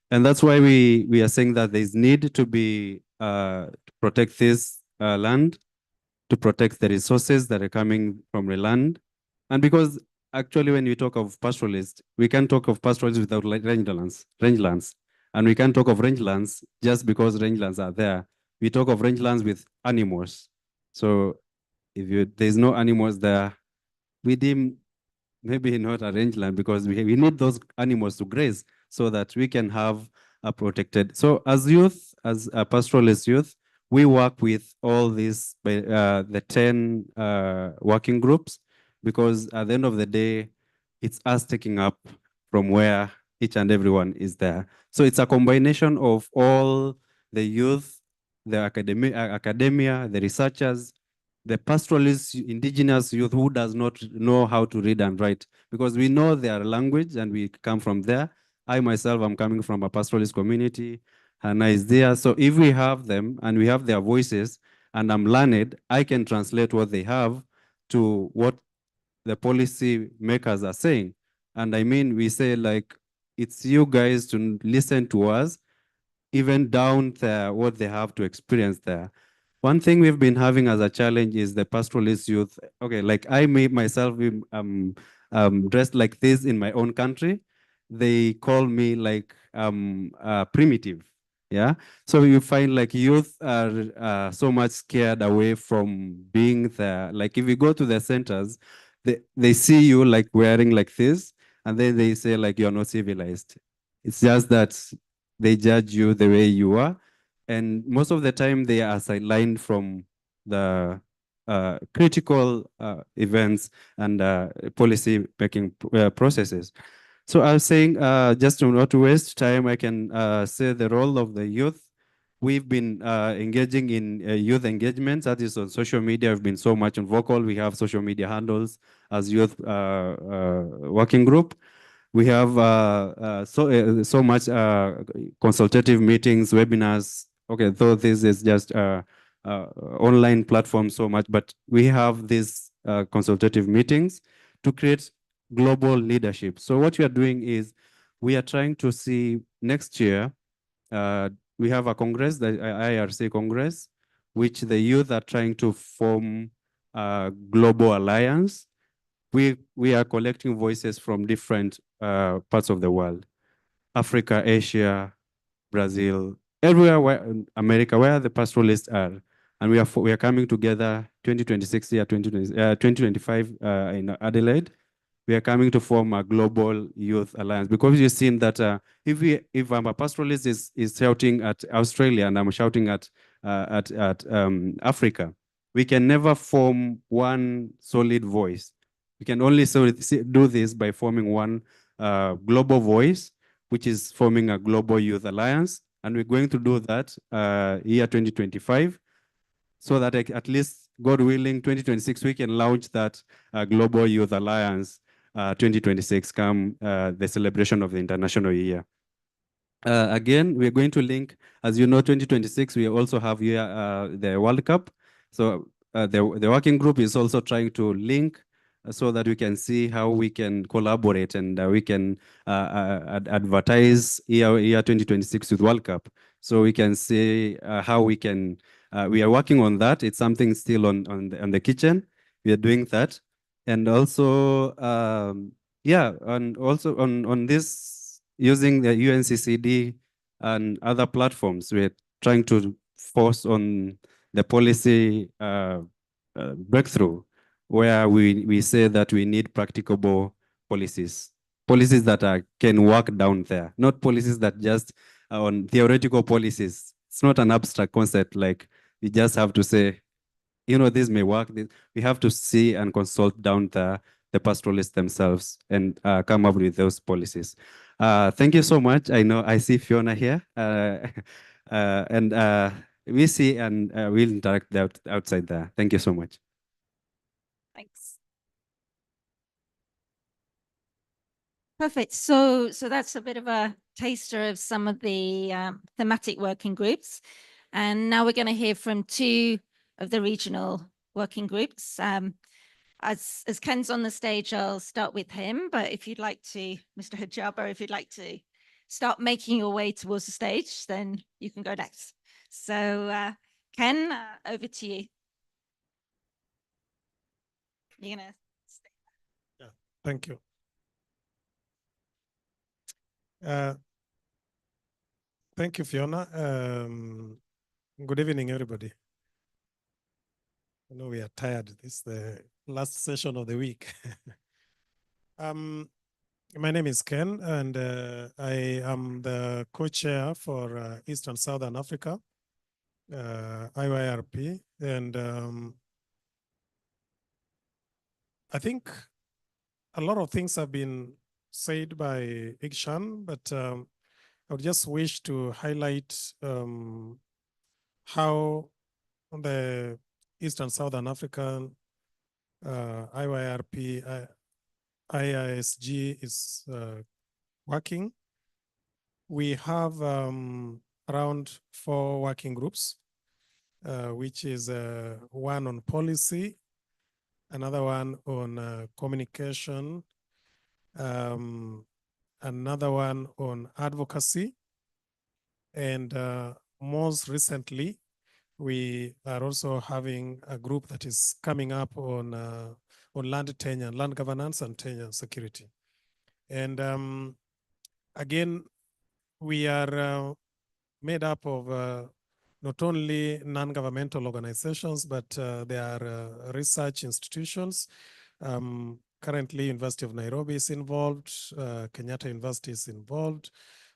And that's why we are saying that there's need to be to protect this land, to protect the resources that are coming from the land. And because actually when we talk of pastoralist, we can't talk of pastoralist without rangelands. And we can't talk of rangelands just because rangelands are there. We talk of rangelands with animals. So if there's no animals there, we deem maybe not a rangeland, because we need those animals to graze so that we can have a protected. So as youth, as a pastoralist youth, we work with all these, the 10 working groups, because at the end of the day, it's us taking up from where each and everyone is there. So it's a combination of all the youth, the academia, the researchers, the pastoralist indigenous youth who does not know how to read and write, because we know their language and we come from there. I myself, I'm coming from a pastoralist community, Hannah is there. So if we have them and we have their voices and I'm learned, I can translate what they have to what the policy makers are saying. And I mean, we say like, it's you guys to listen to us, even down there, what they have to experience there. One thing we've been having as a challenge is the pastoralist youth. Okay, like I made myself dressed like this in my own country. They call me like primitive. Yeah. So you find like youth are so much scared away from being there. Like if you go to the centers, they see you like wearing like this, and then they say like you're not civilized. It's just that they judge you the way you are. And most of the time they are sidelined from the critical events and policy making processes. So I was saying, just to not waste time, I can say the role of the youth. We've been engaging in youth engagements. That is on social media. We've been so much on vocal. We have social media handles as youth working group. We have so much consultative meetings, webinars. Okay, though this is just online platform so much, but we have these consultative meetings to create global leadership. So what we are doing is we are trying to see next year, we have a Congress, the IRC Congress, which the youth are trying to form a global alliance. We are collecting voices from different parts of the world, Africa, Asia, Brazil, everywhere where America, where the pastoralists are. And we are coming together 2026 year, 2025 in Adelaide. We are coming to form a global youth alliance, because you've seen that if I'm a pastoralist is shouting at Australia and I'm shouting at Africa, we can never form one solid voice. We can only do this by forming one global voice, which is forming a global youth alliance. And we're going to do that year 2025, so that at least, God willing, 2026, we can launch that Global Youth Alliance 2026 come the celebration of the International Year. Again, we're going to link, as you know, 2026, we also have here the World Cup. So the working group is also trying to link so that we can see how we can collaborate and we can advertise year 2026 with World Cup. So we can see how we can, we are working on that. It's something still on the kitchen. We are doing that. And also, yeah, and also on this, using the UNCCD and other platforms, we're trying to force on the policy breakthrough, where we say that we need practicable policies that can work down there, not policies that just are on theoretical policies. It's not an abstract concept, like you just have to say, you know, this may work. We have to see and consult down the pastoralists themselves and come up with those policies. Thank you so much. I know I see Fiona here, and we see and we'll interact outside there. Thank you so much. Thanks. Perfect. So that's a bit of a taster of some of the thematic working groups. And now we're going to hear from two of the regional working groups. As Ken's on the stage, I'll start with him. But if you'd like to, Mr. Hijaba, if you'd like to start making your way towards the stage, then you can go next. So Ken, over to you. You're going to stay. Yeah, thank you. Thank you, Fiona. Good evening, everybody. I know we are tired. This is the last session of the week. My name is Ken, and I am the co-chair for East and Southern Africa, IYRP. And I think a lot of things have been said by Ikshan, but I would just wish to highlight how the East and Southern African IYRP, IISG is working. We have around 4 working groups, which is one on policy, another one on communication, another one on advocacy, and most recently, we are also having a group that is coming up on land tenure, land governance and tenure security. And again, we are made up of not only non-governmental organizations, but they are research institutions. Currently, University of Nairobi is involved, Kenyatta University is involved,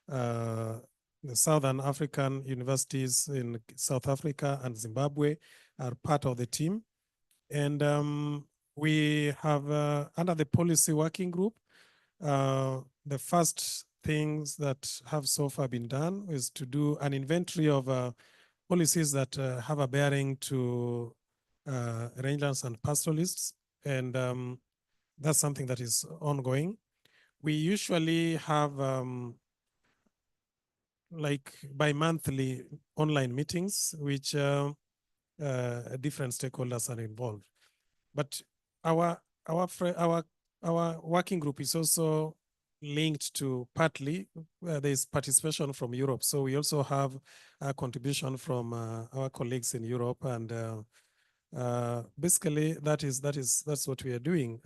the Southern African universities in South Africa and Zimbabwe are part of the team. And we have, under the policy working group, the first things that have so far been done is to do an inventory of policies that have a bearing to rangelands and pastoralists. And that's something that is ongoing. We usually have like bi-monthly online meetings, which different stakeholders are involved. But our working group is also linked to partly there's participation from Europe. So we also have a contribution from our colleagues in Europe, and basically that's what we are doing.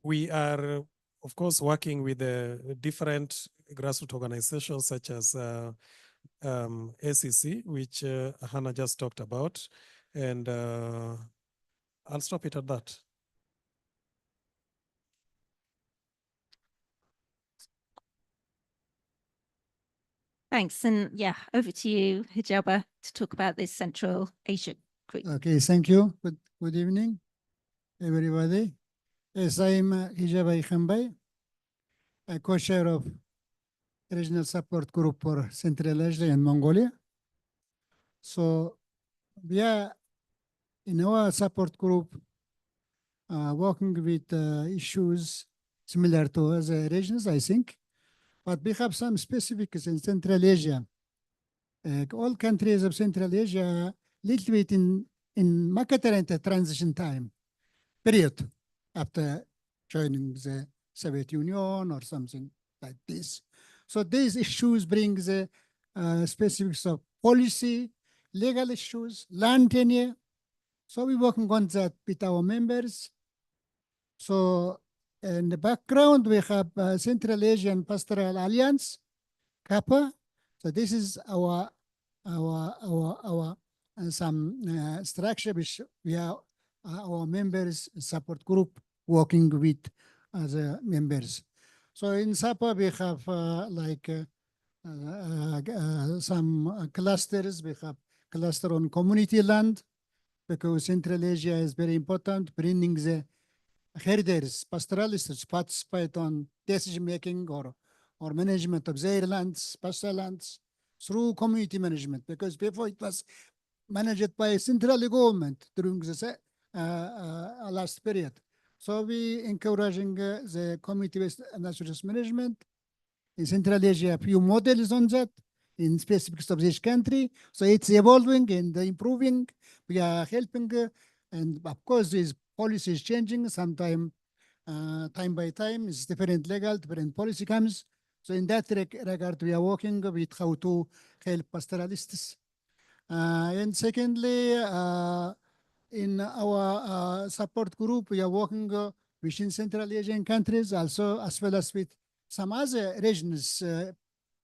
We are, of course, working with the different grassroots organizations such as ACC, which Hannah just talked about, and I'll stop it at that. Thanks. And yeah, over to you, Hijaba, to talk about this Central Asia group. Okay, thank you. Good evening, everybody. Yes, I'm Hijaba Ikhambai, a co-chair of Regional Support Group for Central Asia and Mongolia. So we are in our support group working with issues similar to other regions, I think, but we have some specifics in Central Asia. All countries of Central Asia little bit in Makatara transition time period after joining the Soviet Union or something like this. So these issues bring the specifics of policy, legal issues, land tenure. So we're working on that with our members. So in the background, we have Central Asian Pastoral Alliance, CAPA. So this is our some structure which we are our members support group working with other members. So in SAPA, we have some clusters. We have cluster on community land, because Central Asia is very important, bringing the herders, pastoralists to participate on decision making or management of their lands, pastoral lands, through community management, because before it was managed by central government during the last period. So we encouraging the community-based natural management in Central Asia. A few models on that in specifics of this country. So it's evolving and improving. We are helping, and of course, this policy is changing. Sometime, time by time, it's different legal, different policy comes. So in that regard, we are working with how to help pastoralists. And secondly, in our support group, we are working within Central Asian countries, also as well as with some other regions,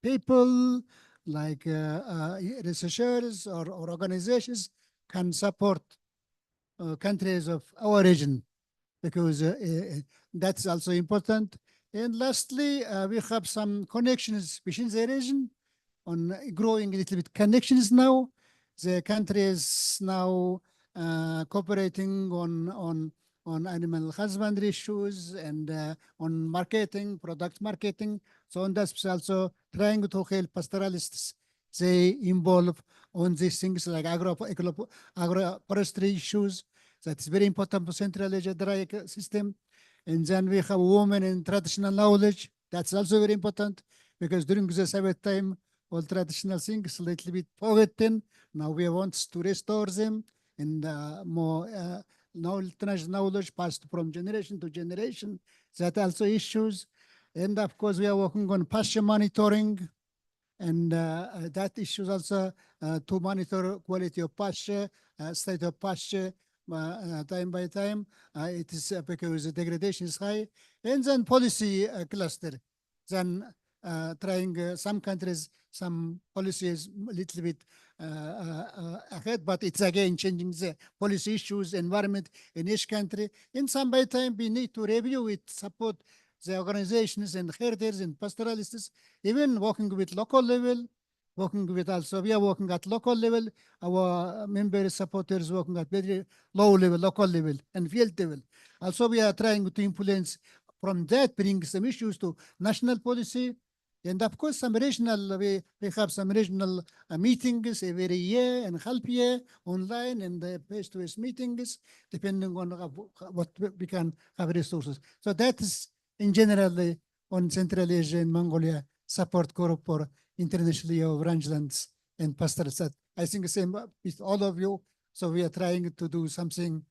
people like researchers or organizations can support countries of our region, because that's also important. And lastly, we have some connections within the region on growing a little bit connections now. The countries now cooperating on animal husbandry issues and on marketing, product marketing. So on that's also trying to help pastoralists. They involve on these things like agroforestry issues. That's very important for Central Asia dry system. And then we have women in traditional knowledge. That's also very important, because during the Soviet time, all traditional things a little bit forgotten. Now we want to restore them and more knowledge passed from generation to generation. That also issues. And of course, we are working on pasture monitoring, and that issues also to monitor quality of pasture, state of pasture, time by time. It is because the degradation is high. And then policy cluster. Then trying some countries, some policies a little bit ahead, but it's again changing the policy issues, environment in each country. In some by time, we need to review it, support the organizations and herders and pastoralists, even working with local level, working with also, we are working at local level, our members, supporters working at very low level, local level and field level. Also, we are trying to influence from that, bring some issues to national policy. And of course, some regional, we have some regional meetings every year and half year online and face-to-face meetings, depending on what we can have resources. So that is in general on Central Asia and Mongolia support group for International Year of Rangelands and Pastoralists. I think the same with all of you. So we are trying to do something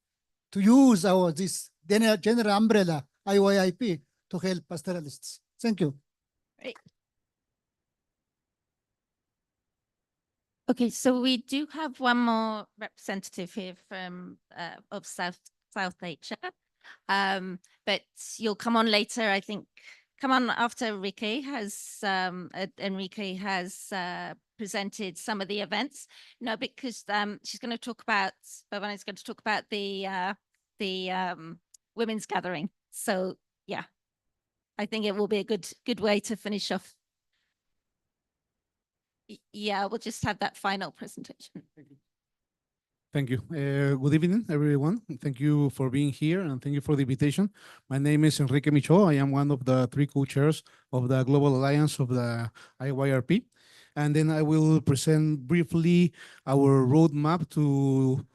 to use our this general umbrella IYIP to help pastoralists. Thank you. Great. Okay, so we do have one more representative here from of South Asia, but you'll come on later. I think come on after Enrique has presented some of the events. No, because she's going to talk about Bhavana is going to talk about the women's gathering. So yeah, I think it will be a good way to finish off. Yeah, we'll just have that final presentation. Thank you. Good evening, everyone. Thank you for being here and thank you for the invitation. My name is Enrique Micho. I am one of the 3 co-chairs of the Global Alliance of the IYRP. And then I will present briefly our roadmap to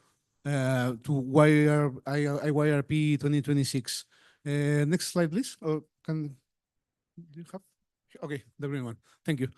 IYRP 2026. Next slide, please. Or do you have? Okay, the green one. Thank you.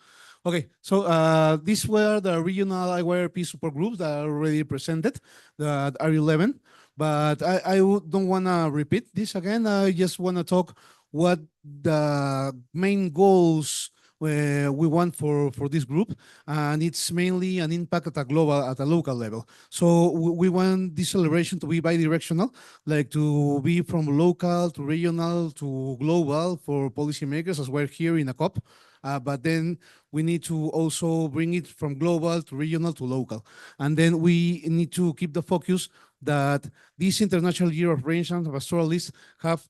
Okay, so these were the regional IYRP support groups that are already presented, that are 11. But I don't want to repeat this again. I just want to talk what the main goals we want for this group, and it's mainly an impact at a local level. So we want this celebration to be bi-directional, like to be from local to regional to global for policymakers, as we're here in a COP. But then we need to also bring it from global to regional to local. And then we need to keep the focus that this International Year of Rangeland and Pastoralists have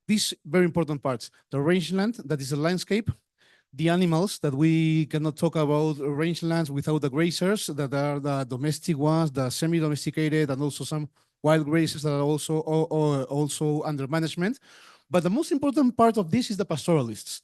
these very important parts. The rangeland, that is a landscape, the animals, that we cannot talk about rangelands without the grazers, that are the domestic ones, the semi-domesticated, and also some wild grazers that are also under management. But the most important part of this is the pastoralists.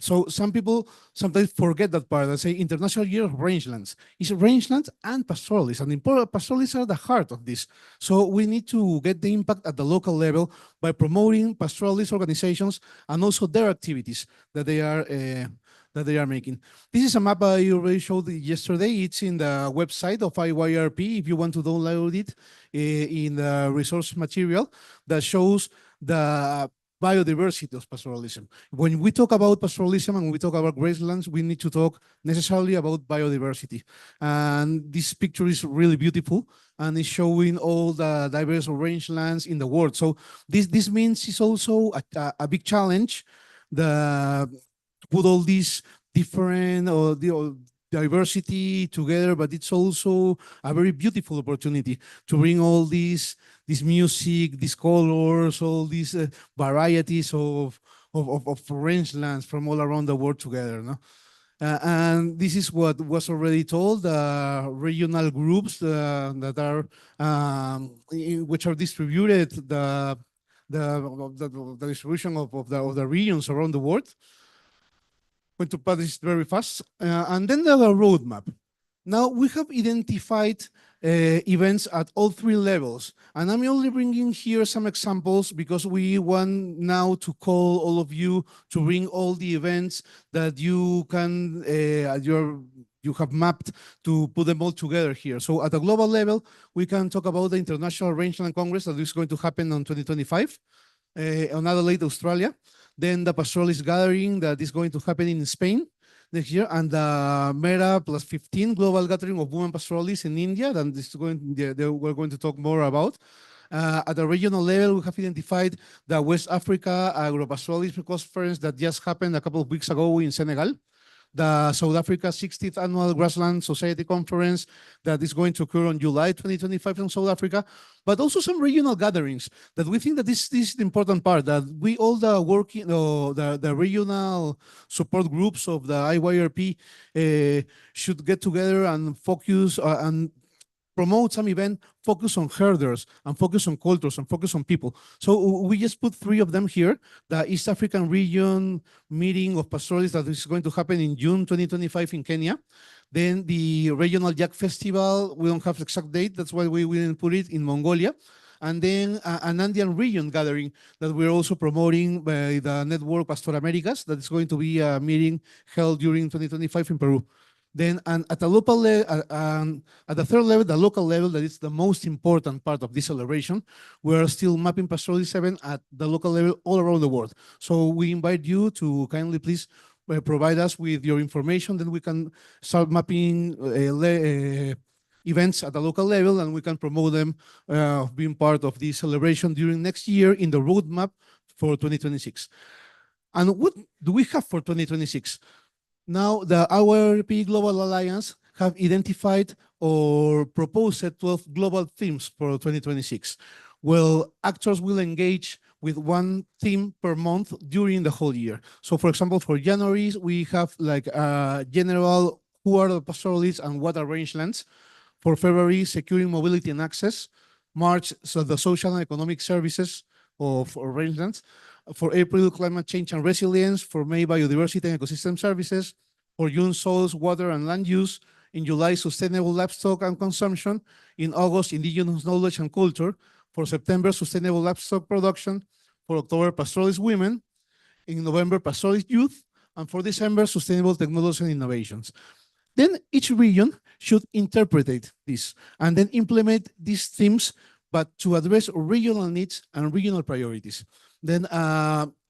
So some people sometimes forget that part and say International Year of Rangelands. It's rangelands and pastoralists, and pastoralists are the heart of this. So we need to get the impact at the local level by promoting pastoralist organizations and also their activities that they are making. This is a map I already showed yesterday. It's in the website of IYRP if you want to download it in the resource material that shows the biodiversity of pastoralism. When we talk about pastoralism and we talk about grasslands, we need to talk necessarily about biodiversity. And this picture is really beautiful and it's showing all the diverse rangelands in the world. So this means it's also a big challenge to put all these different diversity together, but it's also a very beautiful opportunity to bring all this music, these colors, all these varieties of rangelands from all around the world together. No? And this is what was already told, regional groups that are which are distributed, the distribution of the regions around the world. Going to pass this very fast. And then the roadmap. Now we have identified events at all 3 levels. And I'm only bringing here some examples because we want now to call all of you to bring all the events that you can, you have mapped to put them all together here. So at a global level, we can talk about the International Rangeland Congress that is going to happen on 2025 on Adelaide, Australia. Then the Pastoralist Gathering that is going to happen in Spain next year, and the Mera plus 15 Global Gathering of Women Pastoralists in India. And this is we're going to talk more about. At the regional level, we have identified the West Africa Agro-Pastoralist Conference that just happened a couple of weeks ago in Senegal, the South Africa 60th Annual Grassland Society Conference that is going to occur on July 2025 in South Africa, but also some regional gatherings that we think that this is the important part, that we all the working, the regional support groups of the IYRP should get together and focus and promote some event, focus on herders and focus on cultures and focus on people. So we just put 3 of them here. The East African region meeting of pastoralists that is going to happen in June 2025 in Kenya. Then the regional Yak Festival, we don't have exact date, that's why we didn't put it, in Mongolia. And then an Andean region gathering that we're also promoting by the network Pastor Americas, that is going to be a meeting held during 2025 in Peru. Then at the local level, at the third level, the local level, that is the most important part of this celebration, we're still mapping Pastoralist 7 at the local level all around the world. So we invite you to kindly please provide us with your information, then we can start mapping events at the local level, and we can promote them being part of this celebration during next year in the roadmap for 2026. And what do we have for 2026? Now, the IYRP Global Alliance have identified or proposed 12 global themes for 2026. Well, actors will engage with 1 theme per month during the whole year. So, for example, for January, we have like general who are the pastoralists and what are rangelands. For February, securing mobility and access. March, so the social and economic services of rangelands. For April, climate change and resilience. For May, biodiversity and ecosystem services. For June, soils, water, and land use. In July, sustainable livestock and consumption. In August, indigenous knowledge and culture. For September, sustainable livestock production. For October, pastoralist women. In November, pastoralist youth. And for December, sustainable technology and innovations. Then each region should interpret this and then implement these themes, but to address regional needs and regional priorities. Then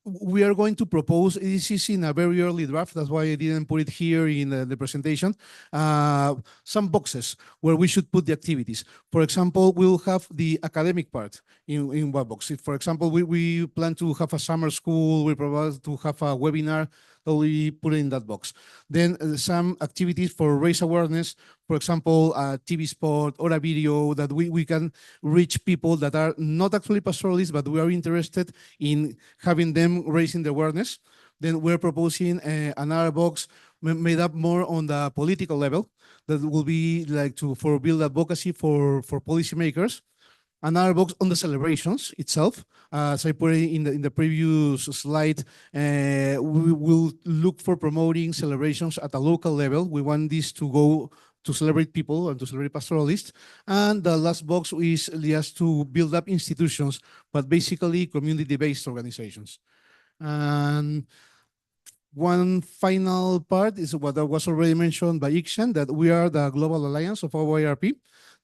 we are going to propose, this is in a very early draft, that's why I didn't put it here in the presentation, some boxes where we should put the activities. For example, we'll have the academic part in one box. If, for example, we plan to have a summer school, we propose to have a webinar, so we put it in that box. Then some activities for race awareness, for example, a TV spot or a video that we can reach people that are not actually pastoralists, but we are interested in having them raising the awareness. Then we're proposing another box made up more on the political level that will be like for build advocacy for policymakers. Another box on the celebrations itself. As I put it in the previous slide, we will look for promoting celebrations at a local level. We want this to go to celebrate people and to celebrate pastoralists. And the last box is just to build up institutions, but basically community-based organizations. And one final part is what was already mentioned by Ikshan, that we are the Global Alliance of IYRP.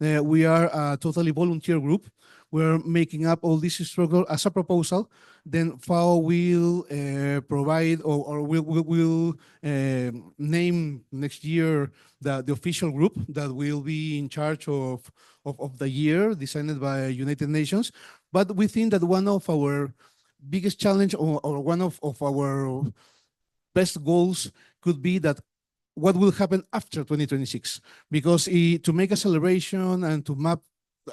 We are a totally volunteer group. We're making up all this structure as a proposal. Then FAO will provide or will name next year the official group that will be in charge of the year designed by United Nations. But we think that one of our biggest challenge or one of our best goals could be that what will happen after 2026, because to make a celebration and to map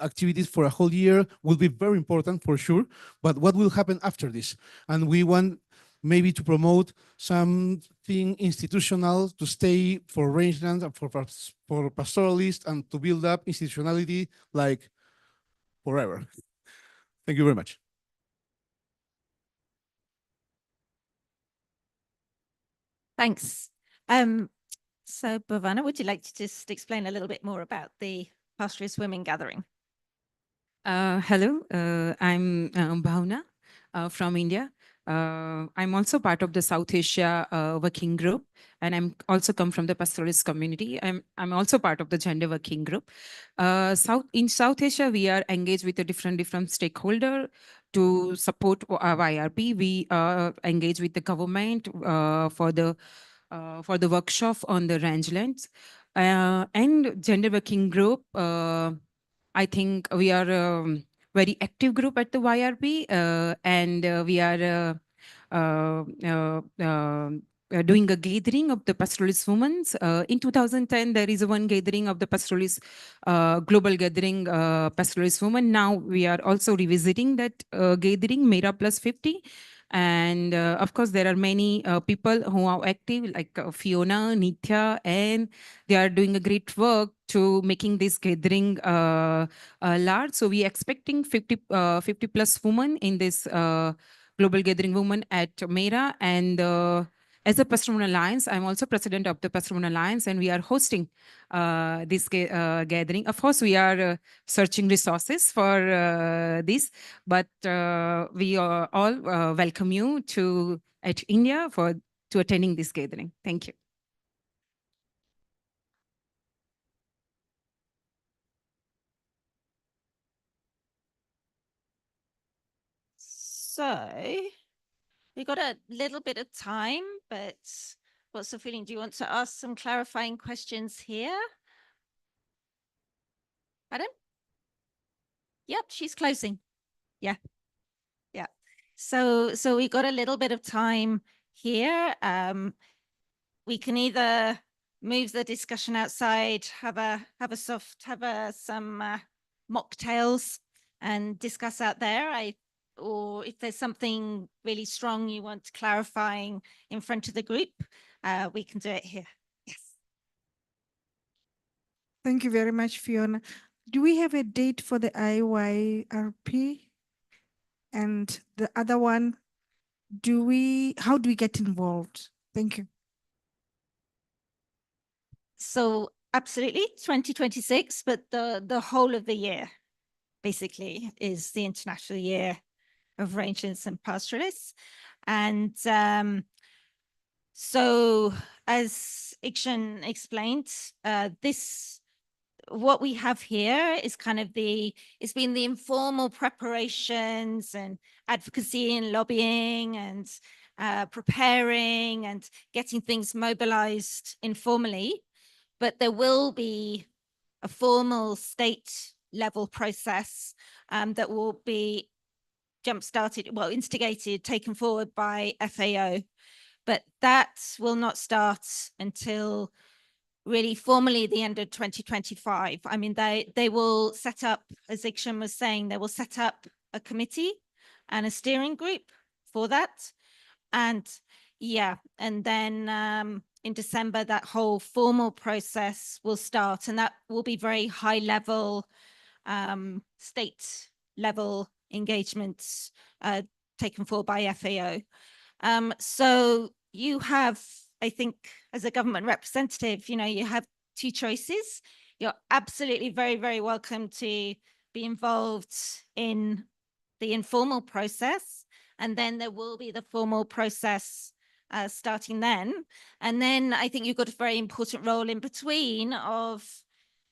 activities for a whole year will be very important for sure, but what will happen after this? And we want maybe to promote something institutional to stay for rangelands and for pastoralists and to build up institutionality like forever. Thank you very much. Thanks. So Bhavana, would you like to just explain a little bit more about the Pastoralist Women Gathering? Hello, I'm Bhavna from India. I'm also part of the South Asia working group, and I'm also come from the pastoralist community. I'm also part of the gender working group. In South Asia, we are engaged with a different stakeholder to support our YRP. We engage with the government for the workshop on the rangelands, and gender working group. I think we are very active group at the YRP, and we are doing a gathering of the pastoralist women. In 2010, there is one gathering of the pastoralist, global gathering, pastoralist women. Now we are also revisiting that gathering, Mera Plus 50. And of course, there are many people who are active, like Fiona, Nitya, and they are doing a great work to making this gathering large. So we are expecting 50 plus women in this global gathering women at Mera. And as a Pastoral Alliance, I'm also president of the Pastoral Alliance, and we are hosting this gathering. Of course, we are searching resources for this, but we all welcome you at India to attending this gathering. Thank you. So we got a little bit of time, but what's the feeling? Do you want to ask some clarifying questions here? Adam? Yep, she's closing. Yeah. Yeah. So we got a little bit of time here. We can either move the discussion outside, have some mocktails and discuss out there. Or if there's something really strong you want clarifying in front of the group, we can do it here. Yes. Thank you very much, Fiona. Do we have a date for the IYRP? And the other one, how do we get involved? Thank you. So absolutely 2026, but the whole of the year basically is the International Year of Rangelands and Pastoralists. And so as Ikshan explained, what we have here is kind of it's been the informal preparations and advocacy and lobbying and preparing and getting things mobilized informally, but there will be a formal state level process that will be instigated, taken forward by FAO, but that will not start until really formally the end of 2025. I mean, they will set up, as Ikshan was saying, they will set up a committee and a steering group for that. And yeah, and then in December, that whole formal process will start, and that will be very high level, state level engagements taken forward by FAO. So you have, I think, as a government representative, you have two choices. You're absolutely very, very welcome to be involved in the informal process. And then there will be the formal process starting then. And then I think you've got a very important role in between of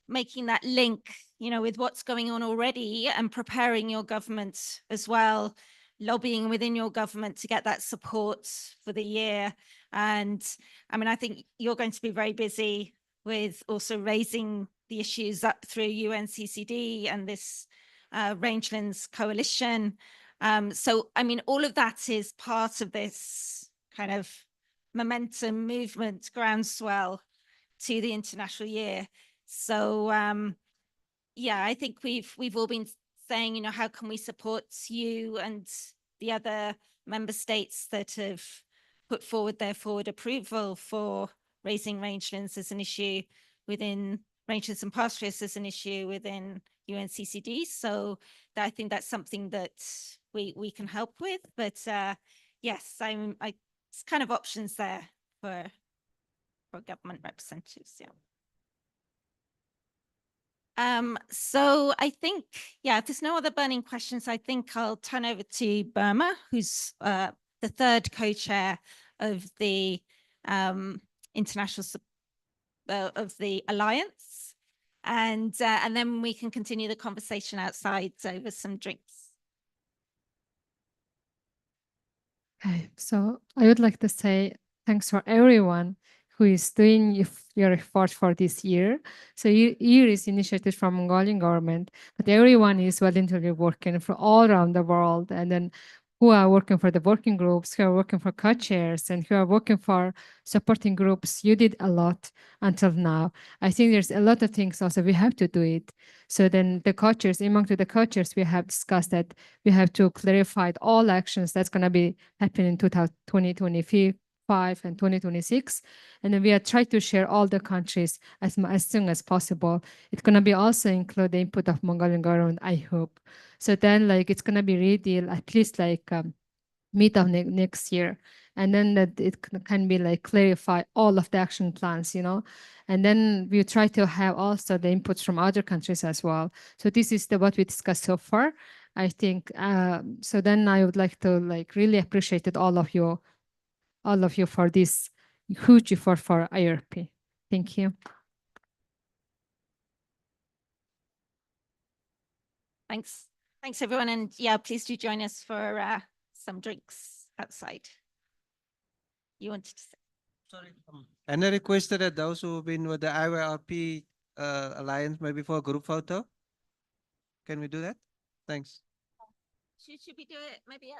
making that link, with what's going on already and preparing your government as well, lobbying within your government to get that support for the year. And I mean, I think you're going to be very busy with also raising the issues up through UNCCD and this Rangelands Coalition. So, I mean, all of that is part of this kind of momentum, movement, groundswell to the international year. So, yeah, I think we've all been saying, how can we support you and the other member states that have put forward their forward approval for raising rangelands as an issue within rangelands and pastoralists as an issue within UNCCD. So I think that's something that we can help with. But yes, it's kind of options there for government representatives. Yeah. So I think, yeah, if there's no other burning questions, I think I'll turn over to Burma, who's the the third co-chair of the of the Alliance. And then we can continue the conversation outside over some drinks. Okay, so I would like to say thanks for everyone who is doing your effort for this year. So year is initiated from Mongolian government, but everyone is voluntarily working from all around the world, and then who are working for the working groups, who are working for co-chairs, and who are working for supporting groups. You did a lot until now. I think there's a lot of things also we have to do it. So then the co-chairs, among the co-chairs, we have discussed that we have to clarify all actions that's going to be happening in 2025 and 2026. And then we are trying to share all the countries as soon as possible. It's going to be also include the input of Mongolian government, I hope. So then like it's going to be ready at least like mid of next year. And then that it can be like clarify all of the action plans, you know. And then we try to have also the inputs from other countries as well. So this is what we discussed so far. I think, so then I would like to like really appreciate it, all of you for this huge effort for IRP. Thank you. Thanks. Thanks, everyone. And yeah, please do join us for some drinks outside. You wanted to say? Sorry. And I requested that those who have been with the IYRP Alliance maybe for a group photo. Can we do that? Thanks. Should we do it maybe